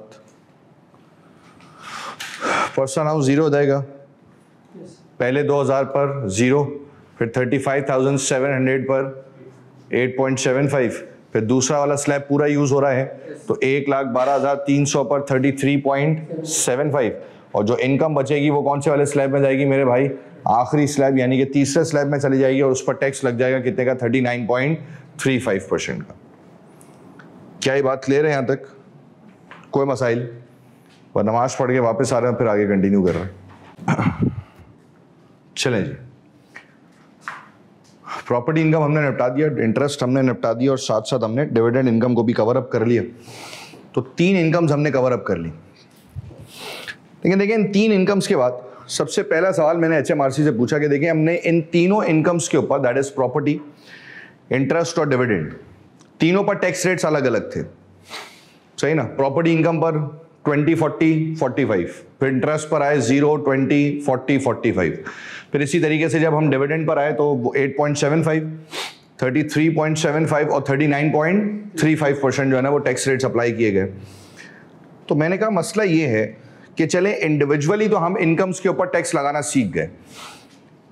पर्सन हाउस 0 देगा, पहले 2000 पर 0, फिर 35,700 पर 8.75, फिर दूसरा वाला स्लैब पूरा यूज हो रहा है तो 1,12,300 पर 33.75, और जो इनकम बचेगी वो कौन से वाले स्लैब में जाएगी मेरे भाई? आखिरी स्लैब, यानी कि तीसरे स्लैब में चली जाएगी, और उस पर टैक्स लग जाएगा कितने का? 39.35% का। क्या ये बात क्लियर है यहाँ तक? कोई मसाइल? वह नमाज पढ़ के वापस आ रहे हैं, फिर आगे कंटिन्यू कर रहे हैं। चलें जी, प्रॉपर्टी इनकम हमने निपटा दिया, इंटरेस्ट हमने निपटा दिया, और साथ साथ हमने डिविडेंड इनकम को भी कवर अप कर लिया। तो 3 इनकम्स हमने कवर अप कर ली। लेकिन देखिए, इन 3 इनकम्स के बाद सबसे पहला सवाल मैंने HMRC से पूछा कि देखिए, हमने इन तीनों इनकम्स के ऊपर, दैट इज प्रॉपर्टी, इंटरेस्ट और डिविडेंड, तीनों पर टैक्स रेट्स अलग अलग थे, सही ना? प्रॉपर्टी इनकम पर 20, 40, 45, फिर इंटरेस्ट पर आए 0, 20, 40, 45, फिर इसी तरीके से जब हम डिविडेंड पर आए तो 8.75, 33.75 और 39.35% जो है ना वो टैक्स रेट्स अप्लाई किए गए। तो मैंने कहा मसला ये है कि चले इंडिविजुअली तो हम इनकम्स के ऊपर टैक्स लगाना सीख गए,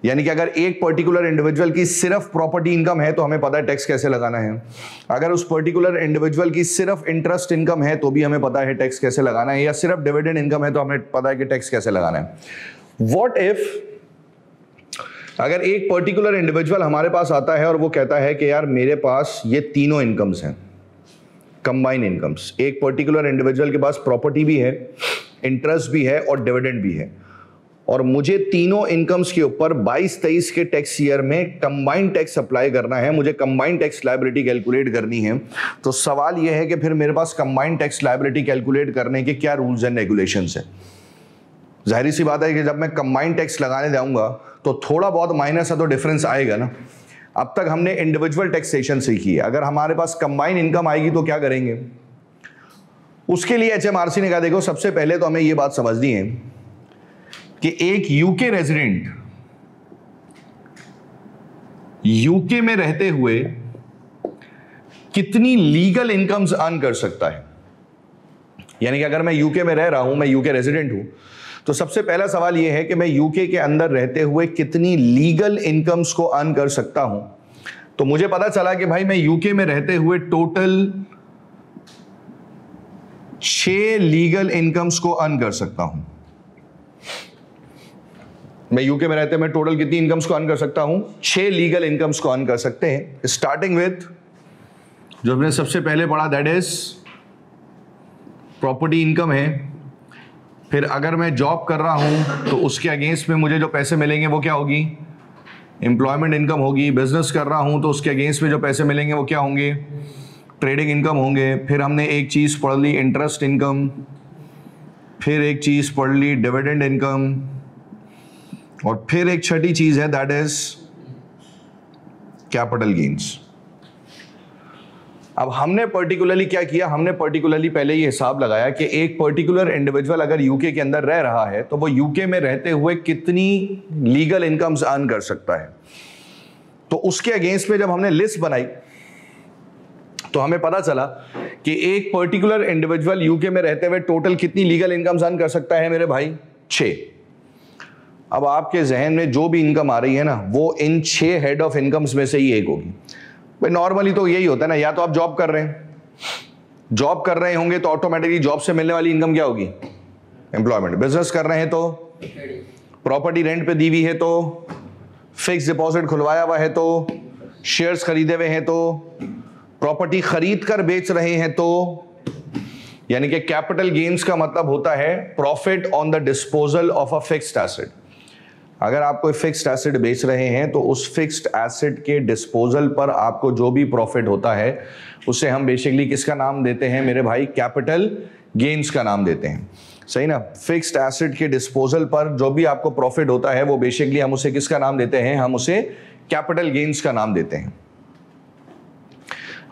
यानी कि अगर एक पर्टिकुलर इंडिविजुअल की सिर्फ प्रॉपर्टी इनकम है तो हमें पता है टैक्स कैसे लगाना है, अगर उस पर्टिकुलर इंडिविजुअल की सिर्फ इंटरेस्ट इनकम है तो भी हमें पता है टैक्स कैसे लगाना है, या सिर्फ डिविडेंड इनकम है तो हमें पता है कि टैक्स कैसे लगाना है। व्हाट इफ अगर एक पर्टिकुलर इंडिविजुअल हमारे पास आता है और वो कहता है कि यार मेरे पास ये तीनों इनकम्स हैं, कंबाइन इनकम्स, एक पर्टिकुलर इंडिविजुअल के पास प्रॉपर्टी भी है, इंटरेस्ट भी है और डिविडेंड भी है, और मुझे तीनों इनकम्स के ऊपर 22-23 के टैक्स ईयर में कंबाइंड टैक्स अप्लाई करना है, मुझे कंबाइंड टैक्स लायबिलिटी कैलकुलेट करनी है। तो सवाल यह है कि फिर मेरे पास कंबाइंड टैक्स लायबिलिटी कैलकुलेट करने के क्या रूल्स एंड रेगुलेशंस हैं? जाहिर सी बात है कि जब मैं कंबाइंड टैक्स लगाने जाऊंगा तो थोड़ा बहुत माइनस है तो डिफरेंस आएगा ना। अब तक हमने इंडिविजुअल टैक्सेशन सीखी है, अगर हमारे पास कंबाइंड इनकम आएगी तो क्या करेंगे? उसके लिए HMRC ने कहा देखो, सबसे पहले तो हमें यह बात समझनी है कि एक यूके रेजिडेंट यूके में रहते हुए कितनी लीगल इनकम्स अर्न कर सकता है। यानी कि अगर मैं यूके में रह रहा हूं, मैं यूके रेजिडेंट हूं, तो सबसे पहला सवाल यह है कि मैं यूके के अंदर रहते हुए कितनी लीगल इनकम्स को अर्न कर सकता हूं। तो मुझे पता चला कि भाई मैं यूके में रहते हुए टोटल 6 लीगल इनकम्स को अर्न कर सकता हूं। मैं यूके में रहते मैं टोटल कितनी इनकम्स को अर्न कर सकता हूं? 6 लीगल इनकम्स को अर्न कर सकते हैं, स्टार्टिंग विथ जो हमने सबसे पहले पढ़ा, दैट इज प्रॉपर्टी इनकम है। फिर अगर मैं जॉब कर रहा हूं तो उसके अगेंस्ट में मुझे जो पैसे मिलेंगे वो क्या होगी? एम्प्लॉयमेंट इनकम होगी। बिजनेस कर रहा हूं तो उसके अगेंस्ट में जो पैसे मिलेंगे वो क्या होंगे? ट्रेडिंग इनकम होंगे। फिर हमने एक चीज पढ़ ली इंटरेस्ट इनकम, फिर एक चीज पढ़ ली डिविडेंड इनकम, और फिर एक छठी चीज है दैट इज कैपिटल गेन्स। अब हमने पर्टिकुलरली क्या किया? हमने पर्टिकुलरली पहले ये हिसाब लगाया कि एक पर्टिकुलर इंडिविजुअल अगर यूके के अंदर रह रहा है तो वो यूके में रहते हुए कितनी लीगल इनकम्स अर्न कर सकता है। तो उसके अगेंस्ट में जब हमने लिस्ट बनाई तो हमें पता चला कि एक पर्टिकुलर इंडिविजुअल यूके में रहते हुए टोटल कितनी लीगल इनकम्स अर्न कर सकता है मेरे भाई? 6। अब आपके जहन में जो भी इनकम आ रही है ना, वो इन 6 हेड ऑफ इनकम्स में से ही एक होगी। भाई नॉर्मली तो यही होता है ना, या तो आप जॉब कर रहे हैं, जॉब कर रहे होंगे तो ऑटोमेटिकली जॉब से मिलने वाली इनकम क्या होगी? एम्प्लॉयमेंट। बिजनेस कर रहे हैं तो प्रॉपर्टी रेंट पे दी हुई है तो फिक्स डिपॉजिट खुलवाया हुआ है तो शेयर्स खरीदे हुए हैं तो प्रॉपर्टी खरीद कर बेच रहे हैं तो, यानी कि कैपिटल गेन्स का मतलब होता है profit on the disposal of a fixed asset. अगर आप कोई फिक्स्ड एसेट बेच रहे हैं तो उस फिक्स्ड एसेट के डिस्पोजल पर आपको जो भी प्रॉफिट होता है उसे हम बेसिकली किसका नाम देते हैं मेरे भाई? कैपिटल गेन्स का नाम देते हैं, सही ना। फिक्स्ड एसेट के डिस्पोजल पर जो भी आपको प्रॉफिट होता है वो बेसिकली हम उसे किसका नाम देते हैं? हम उसे कैपिटल गेन्स का नाम देते हैं।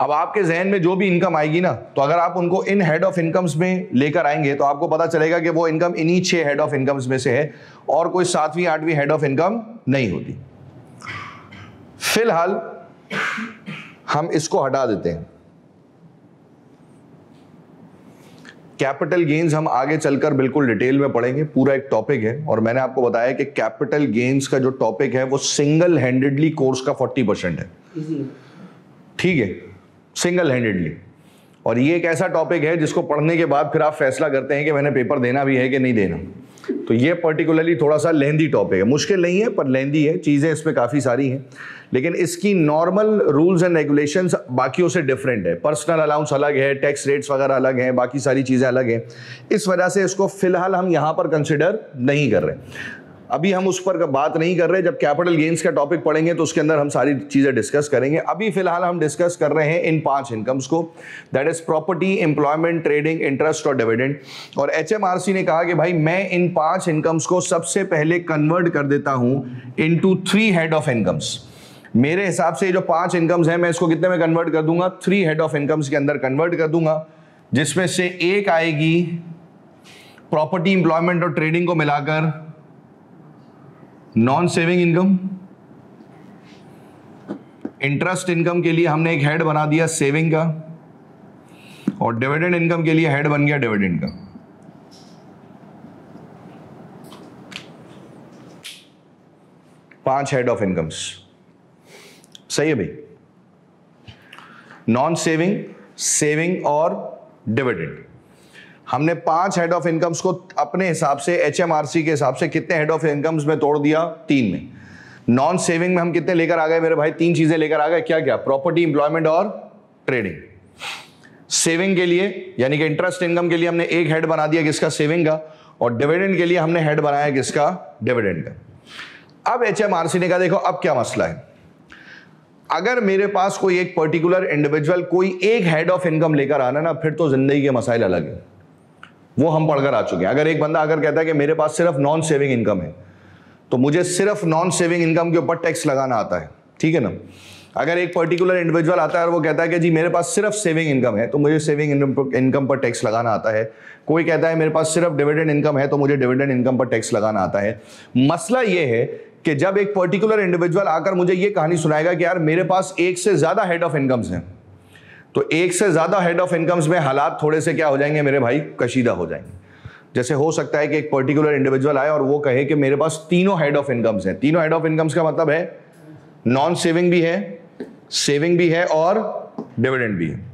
अब आपके जहन में जो भी इनकम आएगी ना, तो अगर आप उनको इन हेड ऑफ इनकम्स में लेकर आएंगे तो आपको पता चलेगा कि वो इनकम इन्हीं 6 हेड ऑफ इनकम्स में से है और कोई 7वीं 8वीं हेड ऑफ इनकम नहीं होती। फिलहाल हम इसको हटा देते हैं। कैपिटल गेन्स हम आगे चलकर बिल्कुल डिटेल में पढ़ेंगे, पूरा एक टॉपिक है। और मैंने आपको बताया कि कैपिटल गेन्स का जो टॉपिक है वो सिंगल हैंडेडली कोर्स का 40% है, ठीक है, सिंगल हैंडेडली। और ये एक ऐसा टॉपिक है जिसको पढ़ने के बाद फिर आप फैसला करते हैं कि मैंने पेपर देना भी है कि नहीं देना। तो ये पर्टिकुलरली थोड़ा सा लेंदी टॉपिक है, मुश्किल नहीं है पर लेंदी है, चीज़ें इसमें काफ़ी सारी हैं, लेकिन इसकी नॉर्मल रूल्स एंड रेगुलेशंस बाकियों से डिफरेंट है। पर्सनल अलाउंस अलग है, टैक्स रेट्स वगैरह अलग हैं, बाकी सारी चीज़ें अलग हैं। इस वजह से इसको फिलहाल हम यहाँ पर कंसिडर नहीं कर रहे, अभी हम उस पर बात नहीं कर रहे। जब कैपिटल गेन्स का टॉपिक पढ़ेंगे तो उसके अंदर हम सारी चीज़ें डिस्कस करेंगे। अभी फिलहाल हम डिस्कस कर रहे हैं इन 5 इनकम्स को, that is property, employment, trading, interest और डिविडेंड। और HMRC ने कहा कि भाई मैं इन 5 इनकम्स को सबसे पहले कन्वर्ट कर देता हूं इनटू 3 हेड ऑफ इनकम्स। मेरे हिसाब से जो 5 इनकम्स हैं मैं इसको कितने में कन्वर्ट कर दूंगा? 3 हेड ऑफ इनकम्स के अंदर कन्वर्ट कर दूंगा, जिसमें से एक आएगी प्रॉपर्टी, एम्प्लॉयमेंट और ट्रेडिंग को मिलाकर non saving income. Interest income के लिए हमने एक हेड बना दिया सेविंग का, और डिविडेंड इनकम के लिए हेड बन गया डिविडेंड का। पांच हेड ऑफ इनकम्स, सही है भाई। नॉन सेविंग, सेविंग और डिविडेंड। हमने 5 हेड ऑफ इनकम्स को अपने हिसाब से HMRC के हिसाब से कितने हेड ऑफ इनकम्स में तोड़ दिया? 3 में। नॉन सेविंग में हम कितने लेकर आ गए मेरे भाई? 3 चीजें लेकर आ गए, क्या क्या? प्रॉपर्टी, एम्प्लॉयमेंट और ट्रेडिंग। सेविंग के लिए यानी कि इंटरेस्ट इनकम के लिए हमने एक हेड बना दिया किसका? सेविंग का। और डिविडेंड के लिए हमने हेड बनाया किसका? डिविडेंड का। अब HMRC ने कहा देखो अब क्या मसला है, अगर मेरे पास कोई एक पर्टिकुलर इंडिविजुअल कोई एक हेड ऑफ इनकम लेकर आना ना, फिर तो जिंदगी के मसाइल अलग है, वो हम पढ़कर आ चुके हैं। अगर एक बंदा अगर कहता है कि मेरे पास सिर्फ नॉन सेविंग इनकम है, तो मुझे सिर्फ नॉन सेविंग इनकम के ऊपर टैक्स लगाना आता है, ठीक है ना। अगर एक पर्टिकुलर इंडिविजुअल आता है और वो कहता है कि जी मेरे पास सिर्फ सेविंग इनकम है, तो मुझे सेविंग इनकम पर टैक्स लगाना आता है। कोई कहता है मेरे पास सिर्फ डिविडेंड इनकम है, तो मुझे डिविडेंड इनकम पर टैक्स लगाना आता है। मसला ये है कि जब एक पर्टिकुलर इंडिविजुअल आकर मुझे ये कहानी सुनाएगा कि यार मेरे पास एक से ज्यादा हेड ऑफ इनकम्स हैं, तो एक से ज्यादा हेड ऑफ इनकम्स में हालात थोड़े से क्या हो जाएंगे मेरे भाई? कशीदा हो जाएंगे। जैसे हो सकता है कि एक पर्टिकुलर इंडिविजुअल आए और वो कहे कि मेरे पास तीनों हेड ऑफ इनकम्स हैं। तीनों हेड ऑफ इनकम्स का मतलब है नॉन सेविंग भी है, सेविंग भी है और डिविडेंड भी है,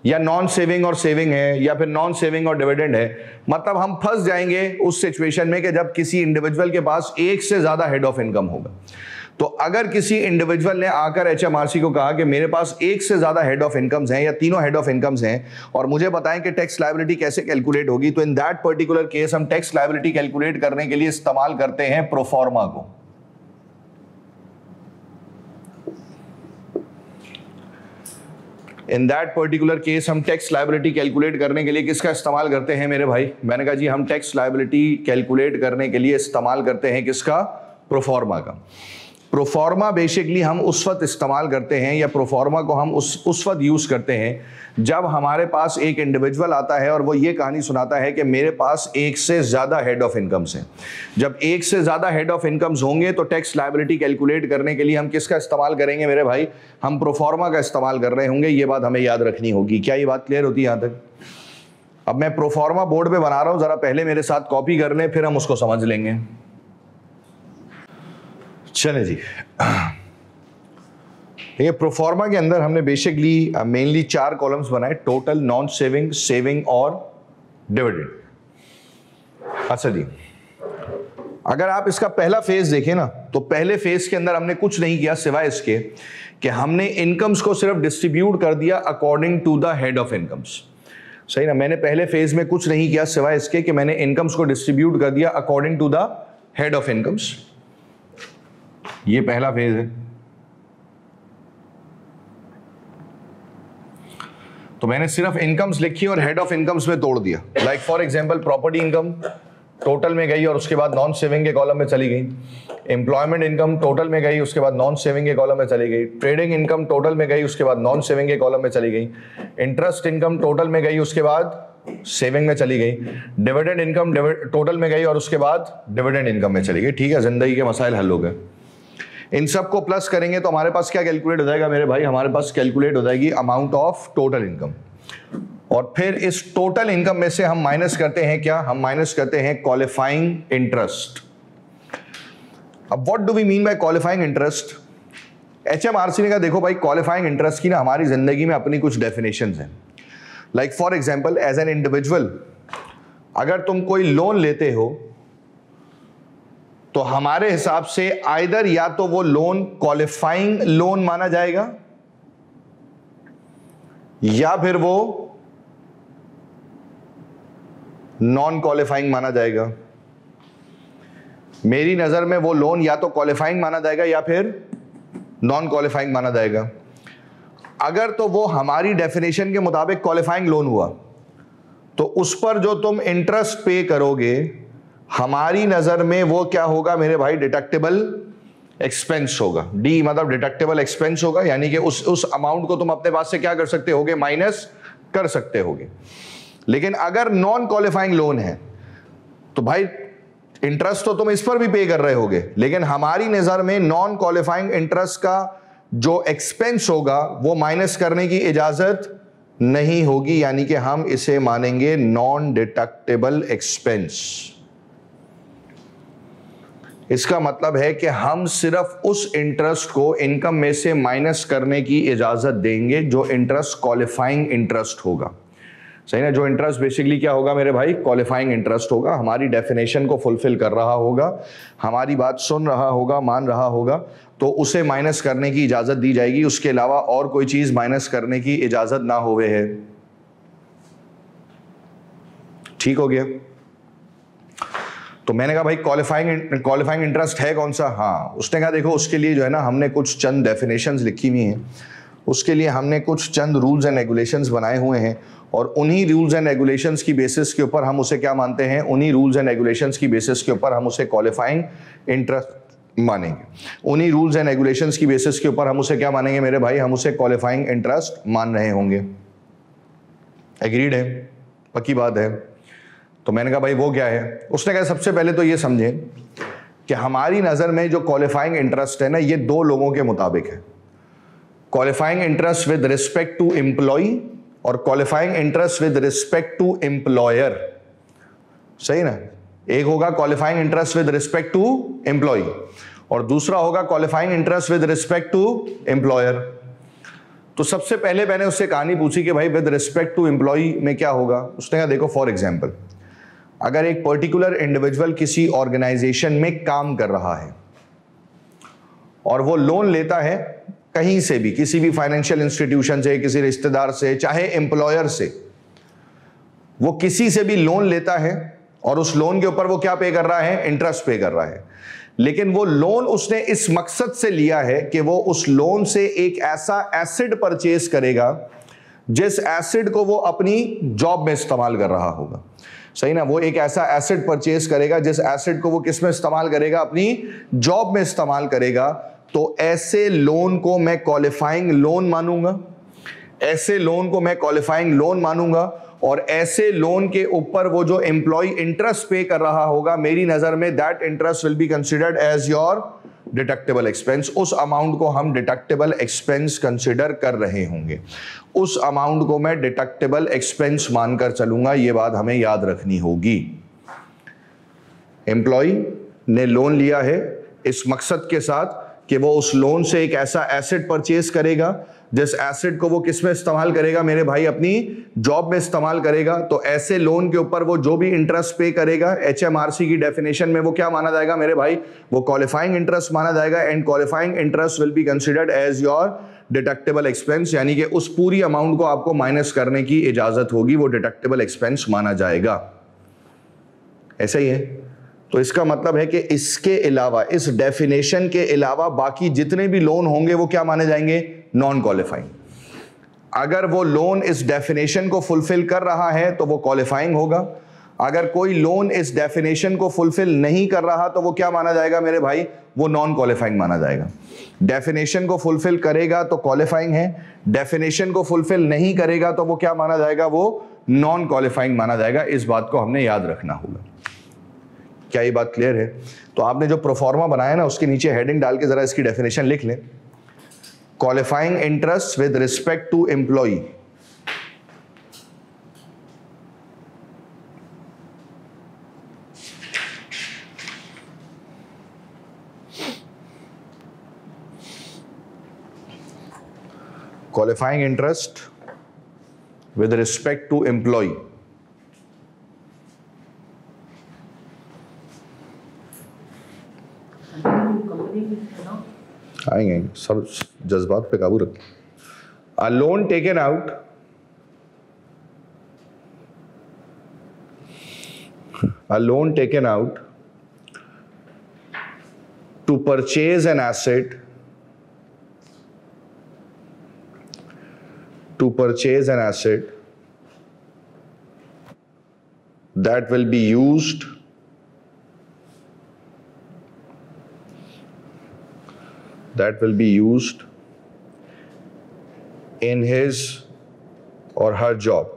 या नॉन सेविंग और सेविंग है, या फिर नॉन सेविंग और डिविडेंड है। मतलब हम फंस जाएंगे उस सिचुएशन में कि जब किसी इंडिविजुअल के पास एक से ज्यादा हेड ऑफ इनकम होगा। तो अगर किसी इंडिविजुअल ने आकर HMRC को कहा कि मेरे पास एक से ज्यादा हेड ऑफ इनकम्स हैं या तीनों हेड ऑफ इनकम्स हैं और मुझे बताएं कि टैक्स लायबिलिटी कैसे कैलकुलेट होगी, तो इन दैट पर्टिकुलर केस हम टैक्स लायबिलिटी कैलकुलेट करने के लिए इस्तेमाल करते हैं प्रोफॉर्मा को। इन दैट पर्टिकुलर केस हम टैक्स लायबिलिटी कैलकुलेट करने के लिए किसका इस्तेमाल करते हैं मेरे भाई? मैंने कहा जी हम टैक्स लायबिलिटी कैलकुलेट करने के लिए इस्तेमाल करते हैं किसका? प्रोफॉर्मा का। प्रोफॉर्मा बेसिकली हम उस वक्त इस्तेमाल करते हैं, या प्रोफॉर्मा को हम उस वक्त यूज करते हैं जब हमारे पास एक इंडिविजुअल आता है और वो ये कहानी सुनाता है कि मेरे पास एक से ज्यादा हेड ऑफ इनकम्स हैं। जब एक से ज्यादा हेड ऑफ इनकम्स होंगे तो टैक्स लायबिलिटी कैलकुलेट करने के लिए हम किसका इस्तेमाल करेंगे मेरे भाई? हम प्रोफॉर्मा का इस्तेमाल कर रहे होंगे। ये बात हमें याद रखनी होगी। क्या ये बात क्लियर होती है यहां तक? अब मैं प्रोफॉर्मा बोर्ड पे बना रहा हूं, जरा पहले मेरे साथ कॉपी कर लें, फिर हम उसको समझ लेंगे। चले जी, ये प्रोफॉर्मा के अंदर हमने बेसिकली मेनली 4 कॉलम्स बनाए, टोटल, नॉन सेविंग, सेविंग और डिविडेंड। अच्छा जी, अगर आप इसका पहला फेज देखें ना, तो पहले फेज के अंदर हमने कुछ नहीं किया सिवाय इसके कि हमने इनकम्स को सिर्फ डिस्ट्रीब्यूट कर दिया according to the head of incomes. सही ना, मैंने पहले फेज में कुछ नहीं किया सिवाय इसके कि मैंने इनकम्स को डिस्ट्रीब्यूट कर दिया according to the head of incomes, ये पहला फेज है। तो मैंने सिर्फ इनकम्स लिखी और हेड ऑफ इनकम्स में तोड़ दिया। Like for example property income total में गई और उसके बाद नॉन सेविंग के कॉलम में चली गई। एम्प्लॉयमेंट इनकम टोटल में गई, उसके बाद नॉन सेविंग के कॉलम में चली गई। ट्रेडिंग इनकम टोटल में गई, उसके बाद नॉन सेविंग के कॉलम में चली गई। इंटरेस्ट इनकम टोटल में गई, उसके बाद सेविंग में चली गई। डिविडेंड इनकम टोटल में गई और उसके बाद डिविडेंड इनकम में चली गई। ठीक है, जिंदगी के मसाइल हल हो गए। इन सब को प्लस करेंगे तो हमारे पास क्या कैलकुलेट हो जाएगा मेरे भाई? हमारे पास कैलकुलेट हो जाएगी अमाउंट ऑफ टोटल इनकम। और फिर इस टोटल इनकम में से हम माइनस करते हैं क्या? हम माइनस करते हैं क्वालिफाइंग इंटरेस्ट। अब what do we mean by qualifying interest? HMRC ने कहा देखो भाई, क्वालिफाइंग इंटरेस्ट की ना हमारी जिंदगी में अपनी कुछ डेफिनेशंस हैं। Like for example, as an individual अगर तुम कोई लोन लेते हो तो हमारे हिसाब से आइदर या तो वो लोन क्वालिफाइंग लोन माना जाएगा या फिर वो नॉन क्वालिफाइंग माना जाएगा। मेरी नजर में वो लोन या तो क्वालिफाइंग माना जाएगा या फिर नॉन क्वालिफाइंग माना जाएगा। अगर तो वो हमारी डेफिनेशन के मुताबिक क्वालिफाइंग लोन हुआ तो उस पर जो तुम इंटरेस्ट पे करोगे हमारी नजर में वो क्या होगा मेरे भाई? डिडक्टेबल एक्सपेंस होगा। डी मतलब डिडक्टेबल एक्सपेंस होगा, यानी कि उस अमाउंट को तुम अपने पास से क्या कर सकते होगे? माइनस कर सकते होगे। लेकिन अगर नॉन क्वालिफाइंग लोन है तो भाई इंटरेस्ट तो तुम इस पर भी पे कर रहे होगे, लेकिन हमारी नजर में नॉन क्वालिफाइंग इंटरेस्ट का जो एक्सपेंस होगा वो माइनस करने की इजाजत नहीं होगी, यानी कि हम इसे मानेंगे नॉन डिडक्टेबल एक्सपेंस। इसका मतलब है कि हम सिर्फ उस इंटरेस्ट को इनकम में से माइनस करने की इजाजत देंगे जो इंटरेस्ट क्वालिफाइंग इंटरेस्ट होगा। सही ना? जो इंटरेस्ट बेसिकली क्या होगा मेरे भाई? क्वालिफाइंग इंटरेस्ट होगा, हमारी डेफिनेशन को फुलफिल कर रहा होगा, हमारी बात सुन रहा होगा, मान रहा होगा, तो उसे माइनस करने की इजाजत दी जाएगी। उसके अलावा और कोई चीज माइनस करने की इजाजत ना होवे है। ठीक हो गया? तो मैंने कहा भाई क्वालिफाइंग इंटरेस्ट है कौन सा? हाँ, उसने कहा देखो उसके लिए जो है ना हमने कुछ चंद डेफिनेशंस लिखी हुई हैं, उसके लिए हमने कुछ चंद रूल्स एंड रेगुलेशंस बनाए हुए हैं और उन्हीं रूल्स एंड रेगुलेशंस की बेसिस के ऊपर हम उसे क्या मानते हैं? उन्हीं रूल्स एंड रेगुलेशंस की बेसिस के ऊपर हम उसे क्वालिफाइंग इंटरेस्ट मानेंगे। उन्हीं रूल्स एंड रेगुलेशंस की बेसिस के ऊपर हम उसे क्या मानेंगे मेरे भाई? हम उसे क्वालिफाइंग इंटरेस्ट मान रहे होंगे। एग्रीड है? पक्की बात है? तो मैंने कहा भाई वो क्या है? उसने कहा सबसे पहले तो ये समझें कि हमारी नजर में जो क्वालिफाइंग इंटरेस्ट है ना, ये दो लोगों के मुताबिक है। Qualifying interest with respect to employee और qualifying interest with respect to employer. सही ना? एक होगा qualifying interest with respect to employee और दूसरा होगा qualifying interest with respect to employer. तो सबसे पहले मैंने उससे कहानी पूछी कि भाई विद रिस्पेक्ट टू एम्प्लॉय में क्या होगा? उसने कहा देखो फॉर एग्जांपल, अगर एक पर्टिकुलर इंडिविजुअल किसी ऑर्गेनाइजेशन में काम कर रहा है और वो लोन लेता है कहीं से भी, किसी भी फाइनेंशियल इंस्टीट्यूशन से, किसी रिश्तेदार से, चाहे एम्प्लॉयर से, वो किसी से भी लोन लेता है और उस लोन के ऊपर वो क्या पे कर रहा है? इंटरेस्ट पे कर रहा है। लेकिन वो लोन उसने इस मकसद से लिया है कि वो उस लोन से एक ऐसा एसेट परचेज करेगा जिस एसेट को वो अपनी जॉब में इस्तेमाल कर रहा होगा। सही ना? वो एक ऐसा एसेट परचेज करेगा जिस एसेट को वो किस में इस्तेमाल करेगा? अपनी जॉब में इस्तेमाल करेगा। तो ऐसे लोन को मैं क्वालिफाइंग लोन मानूंगा, ऐसे लोन को मैं क्वालिफाइंग लोन मानूंगा और ऐसे लोन के ऊपर वो जो एम्प्लॉय इंटरेस्ट पे कर रहा होगा, मेरी नजर में that interest will be considered as your deductible expense. उस अमाउंट को हम डिडक्टेबल एक्सपेंस कंसिडर कर रहे होंगे, उस अमाउंट को मैं डिडक्टेबल एक्सपेंस मानकर चलूंगा। यह बात हमें याद रखनी होगी। एम्प्लॉय ने लोन लिया है इस मकसद के साथ कि वो उस लोन से एक ऐसा एसेट परचेज करेगा जिस एसेट को वो किस में इस्तेमाल करेगा मेरे भाई? अपनी जॉब में इस्तेमाल करेगा। तो ऐसे लोन के ऊपर वो जो भी इंटरेस्ट पे करेगा, एचएमआरसी की डेफिनेशन में वो क्या माना जाएगा मेरे भाई? वो क्वालिफाइंग इंटरेस्ट माना जाएगा। And qualifying interest will be considered as your deductible expense, यानी कि उस पूरी अमाउंट को आपको माइनस करने की इजाजत होगी, वो डिडक्टेबल एक्सपेंस माना जाएगा। ऐसा ही है? तो इसका मतलब है कि इसके अलावा, इस डेफिनेशन के अलावा बाकी जितने भी लोन होंगे वो क्या माने जाएंगे? Non qualifying. अगर वो लोन इस डेफिनेशन को फुलफिल कर रहा है तो वो क्वालिफाइंग होगा। अगर कोई लोन इस डेफिनेशन को फुलफिल नहीं कर रहा तो वो क्या माना जाएगा मेरे भाई? वो नॉन क्वालिफाइंग माना जाएगा। डेफिनेशन को फुलफिल करेगा तो क्वालिफाइंग है, डेफिनेशन को फुलफिल नहीं करेगा तो वो क्या माना जाएगा? वो नॉन क्वालिफाइंग माना जाएगा। इस बात को हमने याद रखना होगा। क्या ये बात क्लियर है? तो आपने जो प्रोफॉर्मा बनाया ना, उसके नीचे हेडिंग डाल के जरा इसकी डेफिनेशन लिख लें। Qualifying interest with respect to employee. Qualifying interest with respect to employee. आएंगे, सब जज्बात पे काबू रखें। A loan taken out to purchase an asset, that will be used in his or her job.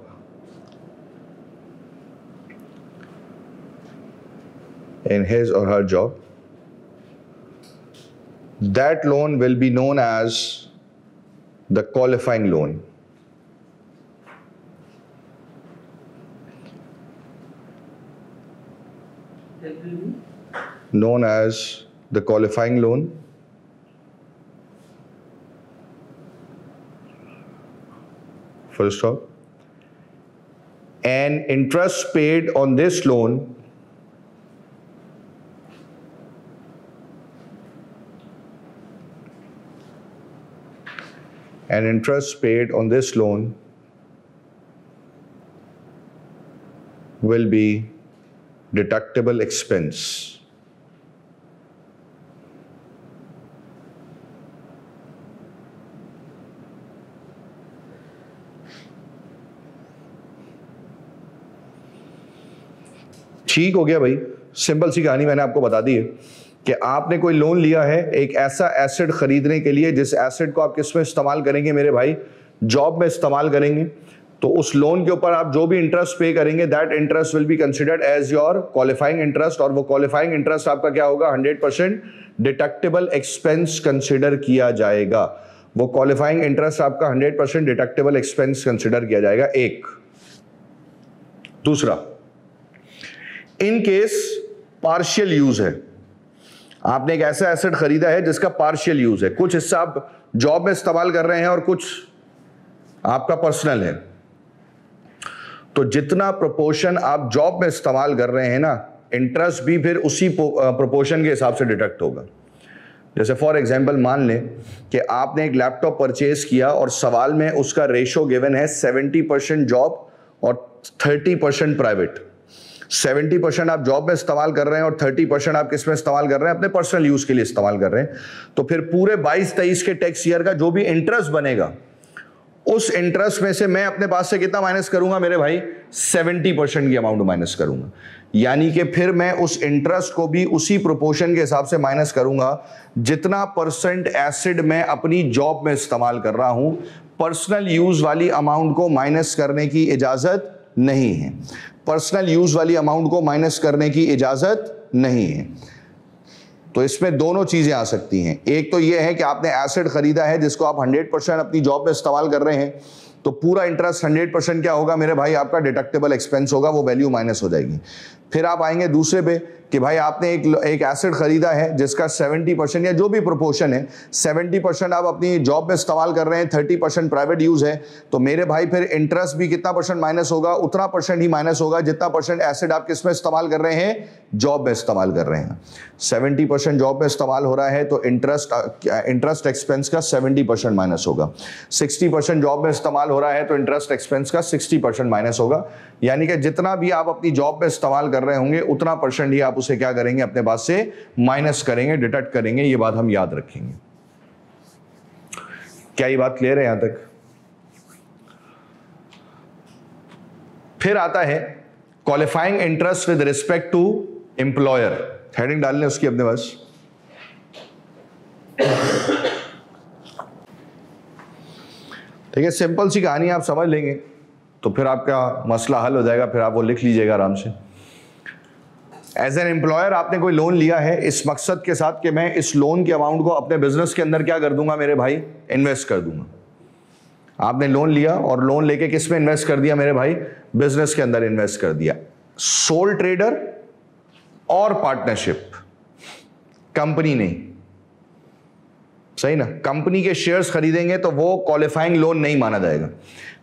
That loan will be known as the qualifying loan. Known as the qualifying loan. Full stop. And interest paid on this loan will be deductible expense. ठीक हो गया भाई, सिंपल सी कहानी मैंने आपको बता दी है कि आपने कोई लोन लिया है एक ऐसा एसेट खरीदने के लिए जिस एसेट को आप किस में इस्तेमाल करेंगे मेरे भाई? जॉब में इस्तेमाल करेंगे। तो उस लोन के ऊपर आप जो भी इंटरेस्ट पे करेंगे, that interest will be considered as your qualifying interest, और वो क्वालिफाइंग इंटरेस्ट आपका क्या होगा? 100% डिडक्टेबल एक्सपेंस कंसिडर किया जाएगा। वो क्वालिफाइंग इंटरेस्ट आपका 100% डिडक्टेबल एक्सपेंस कंसिडर किया जाएगा। एक। दूसरा, इन केस पार्शियल यूज है, आपने एक ऐसा एसेट खरीदा है जिसका पार्शियल यूज है, कुछ हिस्सा आप जॉब में इस्तेमाल कर रहे हैं और कुछ आपका पर्सनल है, तो जितना प्रोपोर्शन आप जॉब में इस्तेमाल कर रहे हैं ना, इंटरेस्ट भी फिर उसी प्रोपोर्शन के हिसाब से डिडक्ट होगा। जैसे फॉर एग्जांपल मान लें कि आपने एक लैपटॉप परचेज किया और सवाल में उसका रेशो गिवन है 70% जॉब और 30% प्राइवेट। 70% आप जॉब में इस्तेमाल कर रहे हैं और 30% आप किस में इस्तेमाल कर रहे हैं? अपने पर्सनल यूज के लिए इस्तेमाल कर रहे हैं। तो फिर पूरे 22-23 के टैक्स ईयर का जो भी इंटरेस्ट बनेगा, उस इंटरेस्ट में से मैं अपने पास से कितना माइनस करूंगा मेरे भाई? 70% की अमाउंट माइनस करूंगा। यानी कि फिर मैं उस इंटरेस्ट को भी उसी प्रोपोर्शन के हिसाब से माइनस करूंगा जितना परसेंट एसिड मैं अपनी जॉब में इस्तेमाल कर रहा हूं। पर्सनल यूज वाली अमाउंट को माइनस करने की इजाजत नहीं है। पर्सनल यूज वाली अमाउंट को माइनस करने की इजाजत नहीं है। तो इसमें दोनों चीजें आ सकती हैं। एक तो यह है कि आपने एसेट खरीदा है जिसको आप 100% अपनी जॉब में इस्तेमाल कर रहे हैं, तो पूरा इंटरेस्ट 100% क्या होगा मेरे भाई? आपका डिडक्टेबल एक्सपेंस होगा, वो वैल्यू माइनस हो जाएगी। फिर आप आएंगे दूसरे पे कि भाई आपने एक एसेट खरीदा है जिसका 70% या जो भी प्रोपोर्शन है, 70% आप अपनी जॉब में इस्तेमाल कर रहे हैं, 30% प्राइवेट यूज है, तो मेरे भाई फिर इंटरेस्ट भी कितना परसेंट माइनस होगा? उतना परसेंट ही माइनस होगा जितना परसेंट एसेट आप किस में इस्तेमाल कर रहे हैं? जॉब में इस्तेमाल कर रहे हैं। 70% जॉब में इस्तेमाल हो रहा है तो इंटरेस्ट एक्सपेंस का 70% माइनस होगा। 60% जॉब में इस्तेमाल इस्तेमाल हो रहा है तो इंटरेस्ट एक्सपेंस का 60% माइनस होगा, यानी कि जितना भी आप अपनी जॉब पे इस्तेमाल कर रहे होंगे उतना परसेंट ही आप उसे क्या करेंगे, अपने पास से माइनस करेंगे, डिडक्ट करेंगे। ये बात हम याद रखेंगे। क्या ये बात क्लियर है यहां तक? फिर आता है qualifying interest with respect to employer. Heading डालने उसकी अपने पास। ठीक है, सिंपल सी कहानी आप समझ लेंगे तो फिर आपका मसला हल हो जाएगा, फिर आप वो लिख लीजिएगा आराम से। एज एन एम्प्लॉयर आपने कोई लोन लिया है इस मकसद के साथ कि मैं इस लोन के अमाउंट को अपने बिजनेस के अंदर क्या कर दूंगा मेरे भाई, इन्वेस्ट कर दूंगा। आपने लोन लिया और लोन लेके किस में इन्वेस्ट कर दिया मेरे भाई, बिजनेस के अंदर इन्वेस्ट कर दिया। सोल ट्रेडर और पार्टनरशिप, कंपनी नहीं, सही ना। कंपनी के शेयर्स खरीदेंगे तो वो क्वालिफाइंग लोन नहीं माना जाएगा।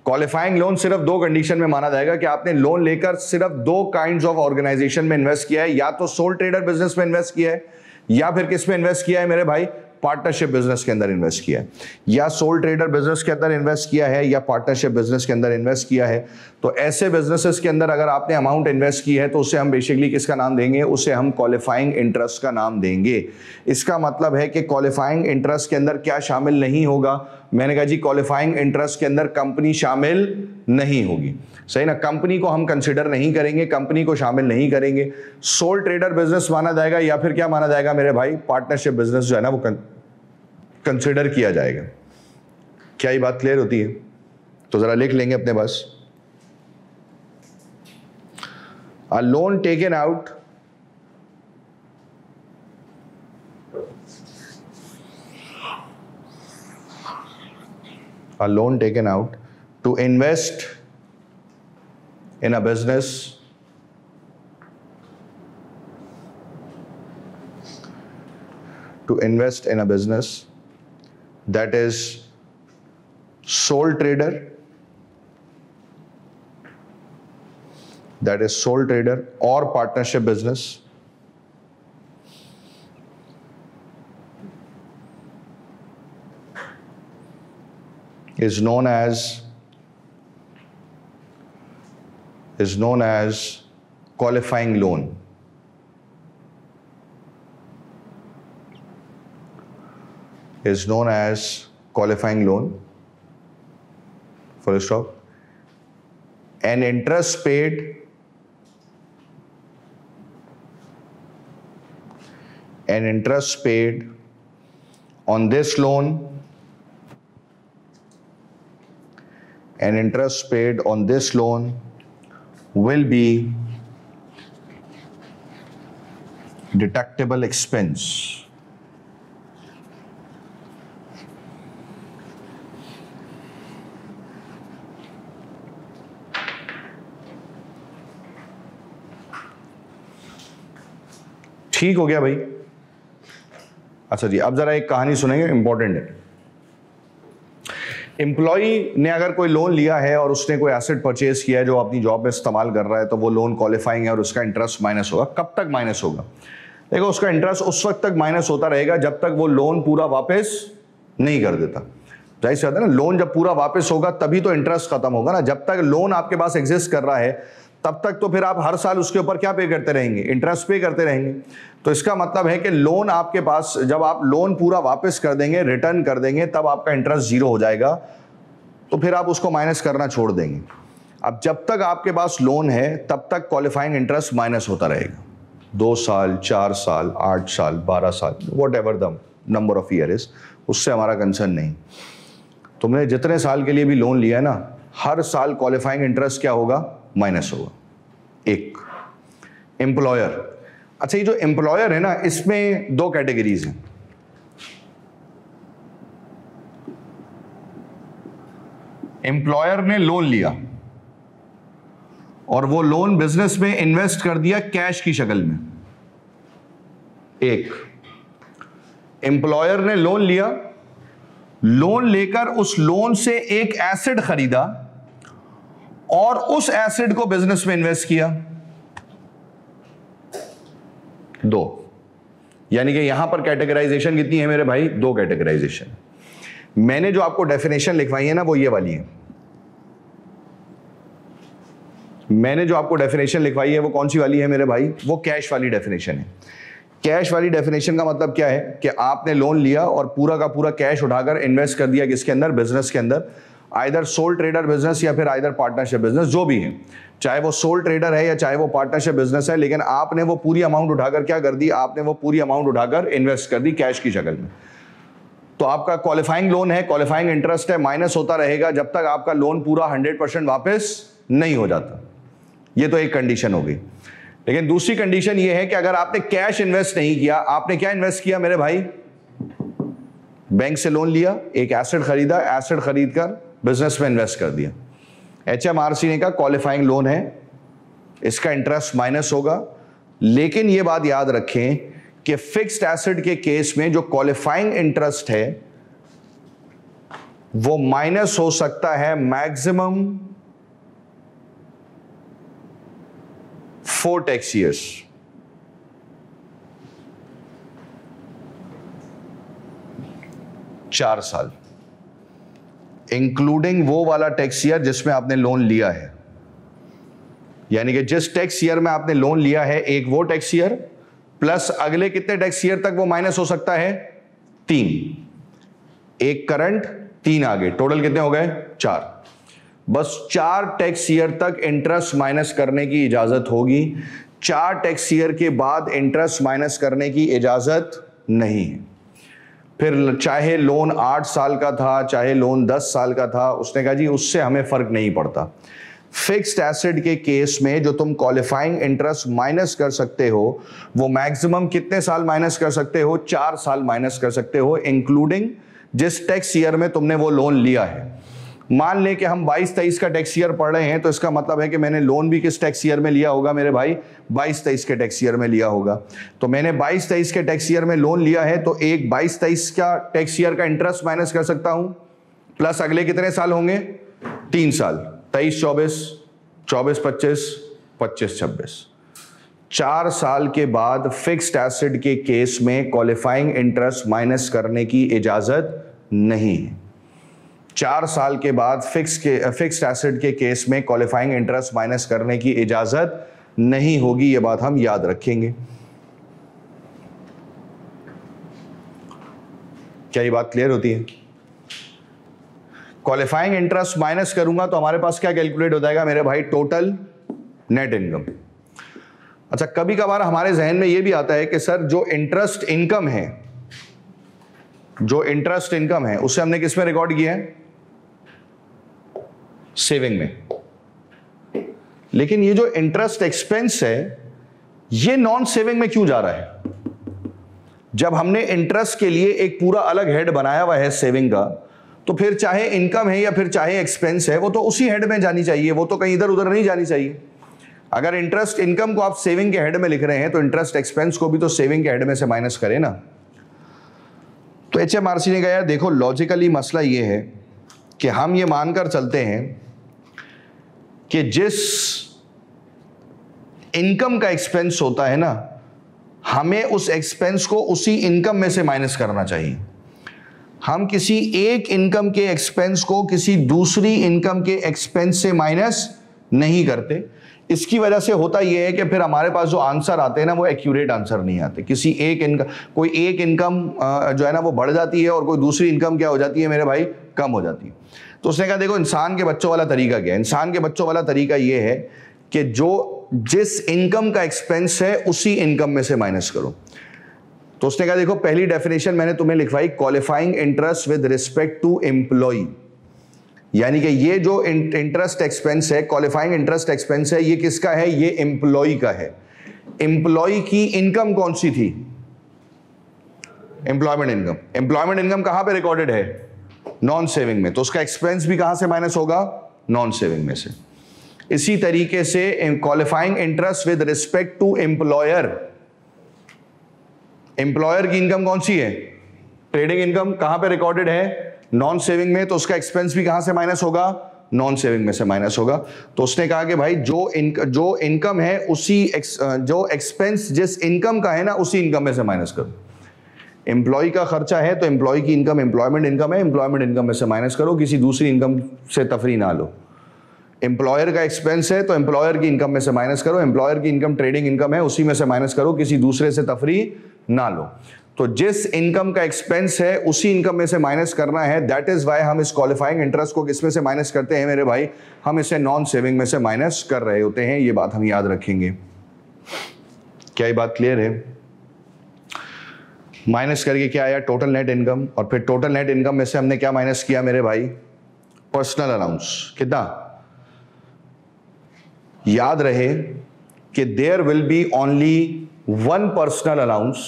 क्वालिफाइंग लोन सिर्फ दो कंडीशन में माना जाएगा कि आपने लोन लेकर सिर्फ दो काइंड्स ऑफ ऑर्गेनाइजेशन में इन्वेस्ट किया है, या तो सोल ट्रेडर बिजनेस में इन्वेस्ट किया है, या फिर किस में इन्वेस्ट किया है मेरे भाई, पार्टनरशिप बिजनेस के अंदर इन्वेस्ट किया है। या सोल ट्रेडर बिजनेस के अंदर इन्वेस्ट किया है या पार्टनरशिप बिजनेस के अंदर इन्वेस्ट किया है। तो ऐसे बिजनेसेस के अंदर अगर आपने अमाउंट इन्वेस्ट की है तो उसे हम बेसिकली किसका नाम देंगे, उसे हम क्वालिफाइंग इंटरेस्ट का नाम देंगे। इसका मतलब है कि क्वालिफाइंग इंटरेस्ट के अंदर क्या शामिल नहीं होगा, मैंने कहा जी क्वालिफाइंग इंटरेस्ट के अंदर कंपनी शामिल नहीं होगी, सही ना। कंपनी को हम कंसिडर नहीं करेंगे, कंपनी को शामिल नहीं करेंगे। सोल ट्रेडर बिजनेस माना जाएगा या फिर क्या माना जाएगा मेरे भाई, पार्टनरशिप बिजनेस जो है ना वो कंसिडर किया जाएगा। क्या ये बात क्लियर होती है? तो जरा लिख लेंगे अपने पास। A loan taken out to invest in a business that is sole trader or partnership business is known as qualifying loan. Is known as qualifying loan, full stop. And interest paid on this loan will be deductible expense. ठीक हो गया भाई? अच्छा जी, अब जरा एक कहानी सुनेंगे, इंपॉर्टेंट है। एम्प्लॉई ने अगर कोई लोन लिया है और उसने कोई एसेट परचेज किया है जो अपनी जॉब में इस्तेमाल कर रहा है, तो वो लोन क्वालिफाइंग है और उसका इंटरेस्ट माइनस होगा। कब तक माइनस होगा? देखो, उसका इंटरेस्ट उस वक्त तक माइनस होता रहेगा जब तक वो लोन पूरा वापस नहीं कर देता। जाहिर सी बात है ना, लोन जब पूरा वापस होगा तभी तो इंटरेस्ट खत्म होगा ना। जब तक लोन आपके पास एग्जिस्ट कर रहा है तब तक तो फिर आप हर साल उसके ऊपर क्या पे करते रहेंगे, इंटरेस्ट पे करते रहेंगे। तो इसका मतलब है कि लोन आपके पास, जब आप लोन पूरा वापस कर देंगे, रिटर्न कर देंगे, तब आपका इंटरेस्ट जीरो हो जाएगा, तो फिर आप उसको माइनस करना छोड़ देंगे। अब जब तक आपके पास लोन है तब तक क्वालिफाइंग इंटरेस्ट माइनस होता रहेगा। 2 साल, 4 साल, 8 साल, 12 साल, what ever the number of year is, उससे हमारा कंसर्न नहीं। तुमने जितने साल के लिए भी लोन लिया है ना, हर साल क्वालिफाइंग इंटरेस्ट क्या होगा, माइनस होगा। एक एम्प्लॉयर, अच्छा ये जो एम्प्लॉयर है ना, इसमें 2 कैटेगरीज हैं। एम्प्लॉयर ने लोन लिया और वो लोन बिजनेस में इन्वेस्ट कर दिया कैश की शक्ल में। एक एम्प्लॉयर ने लोन लिया, लोन लेकर उस लोन से एक एसेट खरीदा और उस एसेट को बिजनेस में इन्वेस्ट किया। 2, यानी कि यहां पर कैटेगराइजेशन कितनी है मेरे भाई, 2 कैटेगराइजेशन। मैंने जो आपको डेफिनेशन लिखवाई है ना, वो ये वाली है। मैंने जो आपको डेफिनेशन लिखवाई है वो कौन सी वाली है मेरे भाई? वो कैश वाली डेफिनेशन है। कैश वाली डेफिनेशन का मतलब क्या है कि आपने लोन लिया और पूरा का पूरा कैश उठाकर इन्वेस्ट कर दिया किसके अंदर? बिजनेस के अंदर। आइदर सोल ट्रेडर बिजनेस या फिर आइदर पार्टनरशिप बिजनेस, जो भी है, चाहे वो सोल ट्रेडर है या चाहे वो पार्टनरशिप बिजनेस है, लेकिन आपने वो पूरी अमाउंट उठाकर क्या कर दी? आपने वो पूरी अमाउंट उठाकर इन्वेस्ट कर दी कैश की शक्ल में। तो आपका क्वालिफाइंग लोन है, क्वालिफाइंग इंटरेस्ट है, माइनस होता रहेगा जब तक आपका लोन पूरा 100% वापस नहीं हो जाता। ये तो एक कंडीशन हो गई। लेकिन दूसरी कंडीशन ये है कि अगर आपने कैश इन्वेस्ट नहीं किया, आपने क्या इन्वेस्ट किया मेरे भाई? बैंक से लोन लिया, एक एसेट खरीदा, एसेट खरीद कर बिजनेस में इन्वेस्ट कर दिया। HMRC ने कहा क्वालिफाइंग लोन है, इसका इंटरेस्ट माइनस होगा। लेकिन यह बात याद रखें कि फिक्स्ड एसेट के केस में जो क्वालिफाइंग इंटरेस्ट है वो माइनस हो सकता है मैक्सिमम 4 टैक्स ईयर्स। चार साल, इंक्लूडिंग वो वाला टैक्स ईयर जिसमें आपने लोन लिया है। यानी कि जिस टैक्स ईयर में आपने लोन लिया है, एक वो टैक्स ईयर प्लस अगले कितने टैक्स ईयर तक वो माइनस हो सकता है? 3। एक करंट, 3 आगे, टोटल कितने हो गए? 4। बस 4 टैक्स ईयर तक इंटरेस्ट माइनस करने की इजाजत होगी। 4 टैक्स ईयर के बाद इंटरेस्ट माइनस करने की इजाजत नहीं है। फिर चाहे लोन 8 साल का था, चाहे लोन 10 साल का था, उसने कहा जी उससे हमें फर्क नहीं पड़ता। फिक्स्ड एसेट के केस में जो तुम क्वालिफाइंग इंटरेस्ट माइनस कर सकते हो वो मैक्सिमम कितने साल माइनस कर सकते हो? 4 साल माइनस कर सकते हो, इंक्लूडिंग जिस टैक्स ईयर में तुमने वो लोन लिया है। मान लें कि हम 22-23 का टैक्स ईयर पढ़ रहे हैं, तो इसका मतलब है कि मैंने लोन भी किस टैक्स ईयर में लिया होगा मेरे भाई? 22-23 के टैक्स ईयर में लिया होगा। तो मैंने 22-23 के टैक्स ईयर में लोन लिया है, तो एक 22-23 का टैक्स ईयर का इंटरेस्ट माइनस कर सकता हूं, प्लस अगले कितने साल होंगे? 3 साल, 23-24, 24-25, 25-26। 4 साल के बाद फिक्स्ड एसेट के केस में क्वालिफाइंग इंटरेस्ट माइनस करने की इजाजत नहीं है। 4 साल के बाद फिक्स्ड एसेट के केस में क्वालिफाइंग इंटरेस्ट माइनस करने की इजाजत नहीं होगी। यह बात हम याद रखेंगे। क्या ये बात क्लियर होती है? क्वालिफाइंग इंटरेस्ट माइनस करूंगा तो हमारे पास क्या कैलकुलेट हो जाएगा मेरे भाई? Total net income. अच्छा, कभी कभार हमारे जहन में यह भी आता है कि सर जो इंटरेस्ट इनकम है, जो इंटरेस्ट इनकम है उसे हमने किस में रिकॉर्ड किया है? सेविंग में। लेकिन ये जो इंटरेस्ट एक्सपेंस है ये नॉन सेविंग में क्यों जा रहा है? जब हमने इंटरेस्ट के लिए एक पूरा अलग हेड बनाया हुआ है सेविंग का, तो फिर चाहे इनकम है या फिर चाहे एक्सपेंस है, वो तो उसी हेड में जानी चाहिए, वो तो कहीं इधर उधर नहीं जानी चाहिए। अगर इंटरेस्ट इनकम को आप सेविंग के हेड में लिख रहे हैं तो इंटरेस्ट एक्सपेंस को भी तो सेविंग के हेड में से माइनस करें ना। तो HMRC ने कहा यार देखो, लॉजिकली मसला ये है कि हम ये मानकर चलते हैं कि जिस इनकम का एक्सपेंस होता है ना, हमें उस एक्सपेंस को उसी इनकम में से माइनस करना चाहिए। हम किसी एक इनकम के एक्सपेंस को किसी दूसरी इनकम के एक्सपेंस से माइनस नहीं करते। इसकी वजह से होता यह है कि फिर हमारे पास जो आंसर आते हैं ना वो एक्यूरेट आंसर नहीं आते। किसी एक इनकम, कोई एक इनकम जो है ना वो बढ़ जाती है और कोई दूसरी इनकम क्या हो जाती है मेरे भाई? कम हो जाती है। तो उसने कहा देखो, इंसान के बच्चों वाला तरीका क्या है? इंसान के बच्चों वाला तरीका यह है कि जो जिस इनकम का एक्सपेंस है उसी इनकम में से माइनस करो। तो उसने कहा देखो, पहली डेफिनेशन मैंने तुम्हें लिखवाई, qualifying interest with respect to employee. यानी कि ये जो इंटरेस्ट एक्सपेंस है, क्वालिफाइंग इंटरेस्ट एक्सपेंस है, ये किसका है? ये एम्प्लॉय का है। एम्प्लॉय की इनकम कौन सी थी? Employment income. एम्प्लॉयमेंट इनकम कहां पे रिकॉर्डेड है? नॉन सेविंग में। तो उसका एक्सपेंस भी कहां से माइनस होगा? नॉन सेविंग में से। इसी तरीके से qualifying interest with respect to employer, employer की इनकम कौन सी है? Trading income. कहां पे रिकॉर्डेड है? नॉन सेविंग में। तो उसका एक्सपेंस भी कहां से माइनस होगा? नॉन सेविंग में से माइनस होगा। तो उसने कहा कि भाई जो इनकम है उसी जो एक्सपेंस जिस इनकम का है ना उसी इनकम में से माइनस करो। एम्प्लॉय का खर्चा है तो एम्प्लॉय की इनकम एम्प्लॉयमेंट इनकम है, एम्प्लॉयमेंट इनकम में से माइनस करो, किसी दूसरी इनकम से तफरी ना लो। एम्प्लॉयर का एक्सपेंस है तो एम्प्लॉयर की इनकम में से माइनस करो, एम्प्लॉयर की इनकम ट्रेडिंग इनकम है उसी में से माइनस करो, किसी दूसरे से तफरी ना लो। तो जिस इनकम का एक्सपेंस है उसी इनकम में से माइनस करना है। दैट इज वाई हम इस क्वालिफाइंग इंटरेस्ट को किसमें से माइनस करते हैं मेरे भाई, हम इसे नॉन सेविंग में से माइनस कर रहे होते हैं। ये बात हम याद रखेंगे। क्या ये बात क्लियर है? माइनस करके क्या आया, टोटल नेट इनकम, और फिर टोटल नेट इनकम में से हमने क्या माइनस किया मेरे भाई, पर्सनल अलाउंस। कितना याद रहे कि there will be only one personal allowance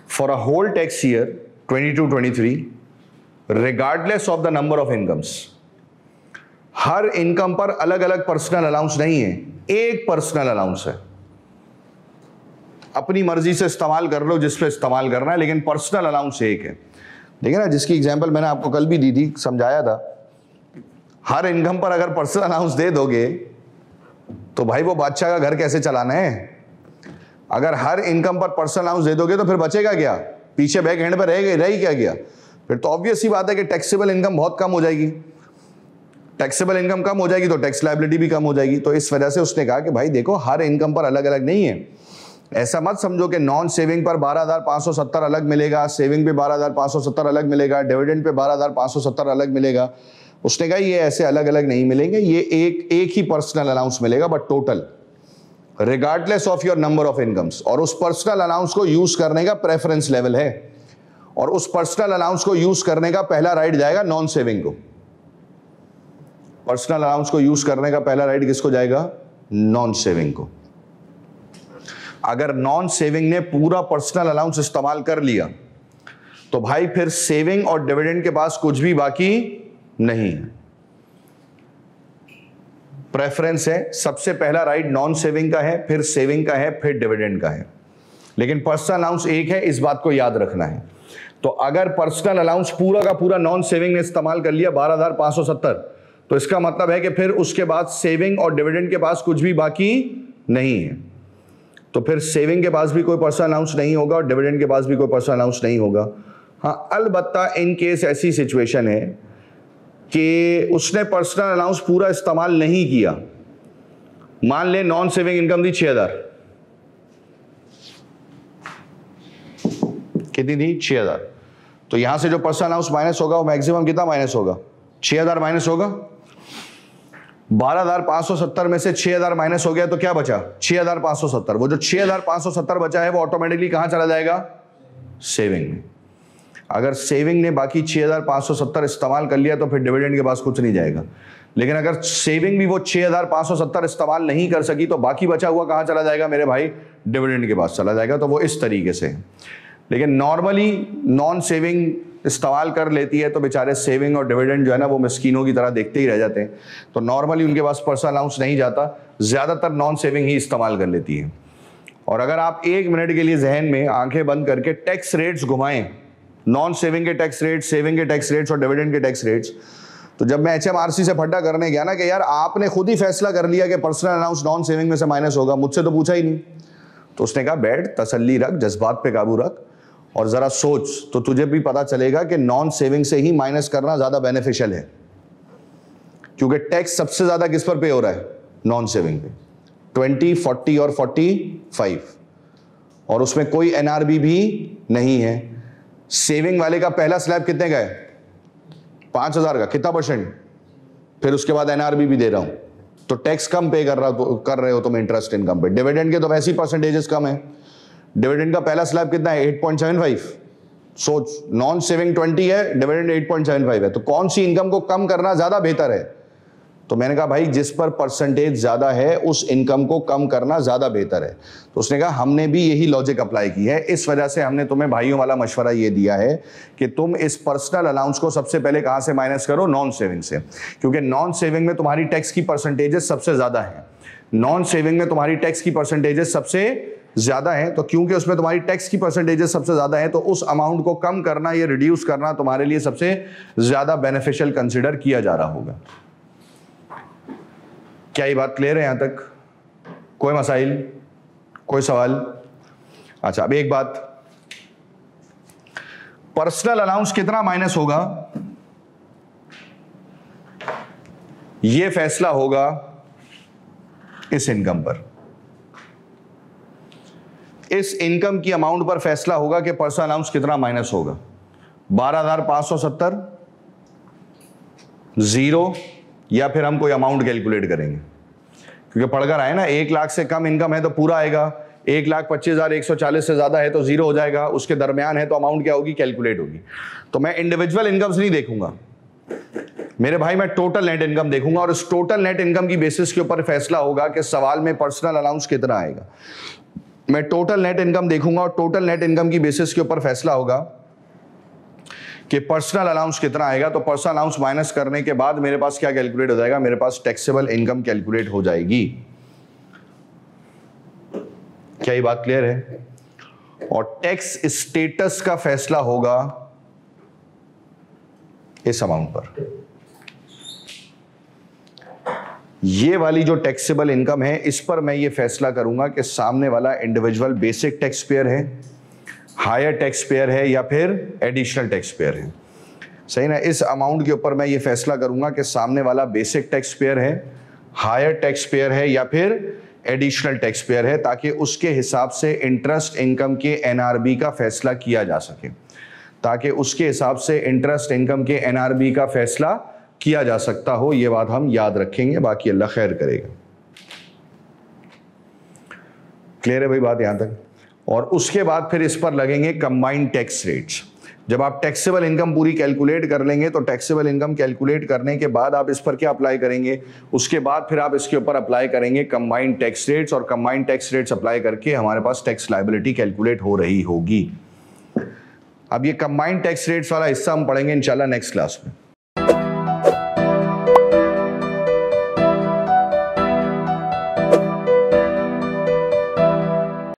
for a whole tax year 22-23 regardless of the number of incomes. हर इनकम पर अलग अलग पर्सनल अलाउंस नहीं है, एक पर्सनल अलाउंस है। अपनी मर्जी से इस्तेमाल कर लो जिस पे इस्तेमाल करना है, लेकिन पर्सनल अलाउंस एक है। देखिए ना, जिसकी एग्जांपल मैंने आपको कल भी दी थी, समझाया था। हर इनकम पर अगर पर्सनल अलाउंस दे दोगे तो भाई वो बादशाह का घर कैसे चलाना है? अगर हर इनकम पर पर्सनल अलाउंस दे दोगे तो फिर बचेगा क्या? पीछे बैक हैंड पर रही क्या गया? फिर तो ऑब्वियस ही बात है कि टैक्सेबल इनकम बहुत कम हो जाएगी। टैक्सेबल इनकम कम हो जाएगी तो टैक्स लायबिलिटी भी कम हो जाएगी। तो इस वजह से उसने कहा कि भाई देखो, हर इनकम पर अलग अलग नहीं है। ऐसा मत समझो कि नॉन सेविंग पर 12,570 अलग मिलेगा, सेविंग पे 12,570 अलग मिलेगा, डिविडेंड पे 12,570 अलग मिलेगा। उसने कहा ये ऐसे अलग अलग नहीं मिलेंगे, ये एक ही पर्सनल अलाउंस मिलेगा, but total regardless of your number of incomes. और उस पर्सनल अलाउंस को यूज करने का प्रेफरेंस लेवल है, और उस पर्सनल अलाउंस को यूज करने का पहला राइट जाएगा नॉन सेविंग को। पर्सनल अलाउंस को यूज करने का पहला राइट किसको जाएगा? नॉन सेविंग को। अगर नॉन सेविंग ने पूरा पर्सनल अलाउंस इस्तेमाल कर लिया तो भाई फिर सेविंग और डिविडेंड के पास कुछ भी बाकी नहीं है। प्रेफरेंस है, सबसे पहला राइट नॉन सेविंग का है, फिर सेविंग का है, फिर डिविडेंड का है। लेकिन पर्सनल अलाउंस एक है, इस बात को याद रखना है। तो अगर पर्सनल अलाउंस पूरा का पूरा नॉन सेविंग ने इस्तेमाल कर लिया 12,570, तो इसका मतलब है कि फिर उसके बाद सेविंग और डिविडेंड के पास कुछ भी बाकी नहीं है। तो फिर सेविंग के पास भी कोई पर्सनल अलाउंस नहीं होगा और डिविडेंड के पास भी कोई पर्सनल अलाउंस नहीं होगा। हाँ, अलबत्ता इन केस ऐसी सिचुएशन है कि उसने पर्सनल अलाउंस पूरा इस्तेमाल नहीं किया। मान ले नॉन सेविंग इनकम थी 6,000, कितनी थी? 6,000। तो यहां से जो पर्सनल अलाउंस माइनस होगा वो मैक्सिमम कितना माइनस होगा? 6,000 माइनस होगा। 12,570 में से 6,000 माइनस हो गया तो क्या बचा? 6,570। वो जो 6,570 बचा है वो ऑटोमेटिकली कहां चला जाएगा? सेविंग में। अगर सेविंग ने बाकी 6,570 इस्तेमाल कर लिया तो फिर डिविडेंड के पास कुछ नहीं जाएगा। लेकिन अगर सेविंग भी वो 6,570 इस्तेमाल नहीं कर सकी तो बाकी बचा हुआ कहां चला जाएगा मेरे भाई? डिविडेंड के पास चला जाएगा। तो वो इस तरीके से। लेकिन नॉर्मली नॉन सेविंग इस्तेमाल कर लेती है तो बेचारे सेविंग और डिविडेंड जो है ना वो मिस्कीनों की तरह देखते ही रह जाते हैं। तो नॉर्मली उनके पास पर्सनल अलाउंस नहीं जाता, ज़्यादातर नॉन सेविंग ही इस्तेमाल कर लेती है। और अगर आप 1 मिनट के लिए जहन में आंखें बंद करके टैक्स रेट्स घुमाएं, नॉन सेविंग के टैक्स रेट, सेविंग के टैक्स रेट्स और डिविडेंड के टैक्स रेट्स, तो जब मैं HMRC से फड्डा करने गया ना कि यार आपने खुद ही फैसला कर लिया कि पर्सनल अलाउंस नॉन सेविंग में से माइनस होगा, मुझसे तो पूछा ही नहीं, तो उसने कहा बैठ, तसल्ली रख, जज्बात पे काबू रख और जरा सोच, तो तुझे भी पता चलेगा कि नॉन सेविंग से ही माइनस करना ज्यादा बेनिफिशियल है। क्योंकि टैक्स सबसे ज्यादा किस पर पे हो रहा है? नॉन सेविंग पे, 20, 40 और 45, और उसमें कोई NRB भी नहीं है। सेविंग वाले का पहला स्लैब कितने का है? 5,000 का, कितना %? फिर उसके बाद NRB भी दे रहा हूं, तो टैक्स कम पे कर रहे हो तुम इंटरेस्ट इनकम पे। डिविडेंड के तो वैसे ही परसेंटेजेस कम है। डिविडेंड का पहला स्लैब कितना है? 8.75। सोच, नॉन सेविंग 20 है, डिविडेंड 8.75 है, तो कौन सी इनकम को कम करना ज्यादा बेहतर है? तो मैंने कहा भाई जिस पर परसेंटेज ज्यादा है उस इनकम को कम करना ज्यादा बेहतर है। तो उसने कहा हमने भी यही लॉजिक अप्लाई की है, इस वजह से हमने तुम्हें भाइयों वाला मशवरा ये दिया है कि तुम इस पर्सनल अलाउंस को सबसे पहले कहां से माइनस करो? नॉन सेविंग से। क्योंकि नॉन सेविंग में तुम्हारी टैक्स की परसेंटेजेस सबसे ज्यादा है। नॉन सेविंग में तुम्हारी टैक्स की परसेंटेजेस सबसे ज्यादा है, तो क्योंकि उसमें तुम्हारी टैक्स की परसेंटेजेस सबसे ज्यादा है तो उस अमाउंट को कम करना या रिड्यूस करना तुम्हारे लिए सबसे ज्यादा बेनिफिशियल कंसिडर किया जा रहा होगा। क्या ये बात क्लियर है यहां तक? कोई मसाइल, कोई सवाल? अच्छा, अब एक बात, पर्सनल अलाउंस कितना माइनस होगा? ये फैसला होगा इस इनकम पर, इस इनकम की अमाउंट पर फैसला होगा कि पर्सनल अलाउंस कितना माइनस होगा, 12,570, 0, या फिर हम कोई अमाउंट कैलकुलेट करेंगे, क्योंकि पढ़कर आए ना 1 लाख से कम इनकम है तो पूरा आएगा, 1,25,140 से ज्यादा है तो 0 हो जाएगा, उसके दरमियान है तो अमाउंट क्या होगी, कैलकुलेट होगी। तो मैं इंडिविजुअल इनकम्स नहीं देखूंगा मेरे भाई, मैं टोटल नेट इनकम देखूंगा, और इस टोटल नेट इनकम की बेसिस के ऊपर फैसला होगा कि सवाल में पर्सनल अलाउंस कितना आएगा। मैं टोटल नेट इनकम देखूंगा और टोटल नेट इनकम की बेसिस के ऊपर फैसला होगा कि पर्सनल अलाउंस कितना आएगा। तो पर्सनल अलाउंस माइनस करने के बाद मेरे पास क्या कैलकुलेट हो जाएगा, मेरे पास टैक्सेबल इनकम कैलकुलेट हो जाएगी। क्या ये बात क्लियर है? और टैक्स स्टेटस का फैसला होगा इस अमाउंट पर। ये वाली जो टैक्सेबल इनकम है, इस पर मैं ये फैसला करूंगा कि सामने वाला इंडिविजुअल बेसिक टैक्स पेयर है, हायर टैक्स पेयर है, या फिर एडिशनल टैक्स पेयर है। सही ना? इस अमाउंट के ऊपर मैं ये फैसला करूंगा कि सामने वाला बेसिक टैक्स पेयर है, हायर टैक्स पेयर है, या फिर एडिशनल टैक्स पेयर है, ताकि उसके हिसाब से इंटरेस्ट इनकम के एनआरबी का फैसला किया जा सके, ताकि उसके हिसाब से इंटरेस्ट इनकम के एनआरबी का फैसला किया जा सकता हो। ये बात हम याद रखेंगे, बाकी अल्लाह खैर करेगा। क्लियर है भाई बात यहां तक? और उसके बाद फिर इस पर लगेंगे कंबाइंड टैक्स रेट्स। जब आप टैक्सेबल इनकम पूरी कैलकुलेट कर लेंगे तो टैक्सेबल इनकम कैलकुलेट करने के बाद आप इस पर क्या अप्लाई करेंगे, उसके बाद फिर आप इसके ऊपर अप्लाई करेंगे कंबाइंड टैक्स रेट्स, और कंबाइंड टैक्स रेट्स अप्लाई करके हमारे पास टैक्स लायबिलिटी कैलकुलेट हो रही होगी। अब ये कंबाइंड टैक्स रेट्स वाला हिस्सा हम पढ़ेंगे इंशाल्लाह नेक्स्ट क्लास में।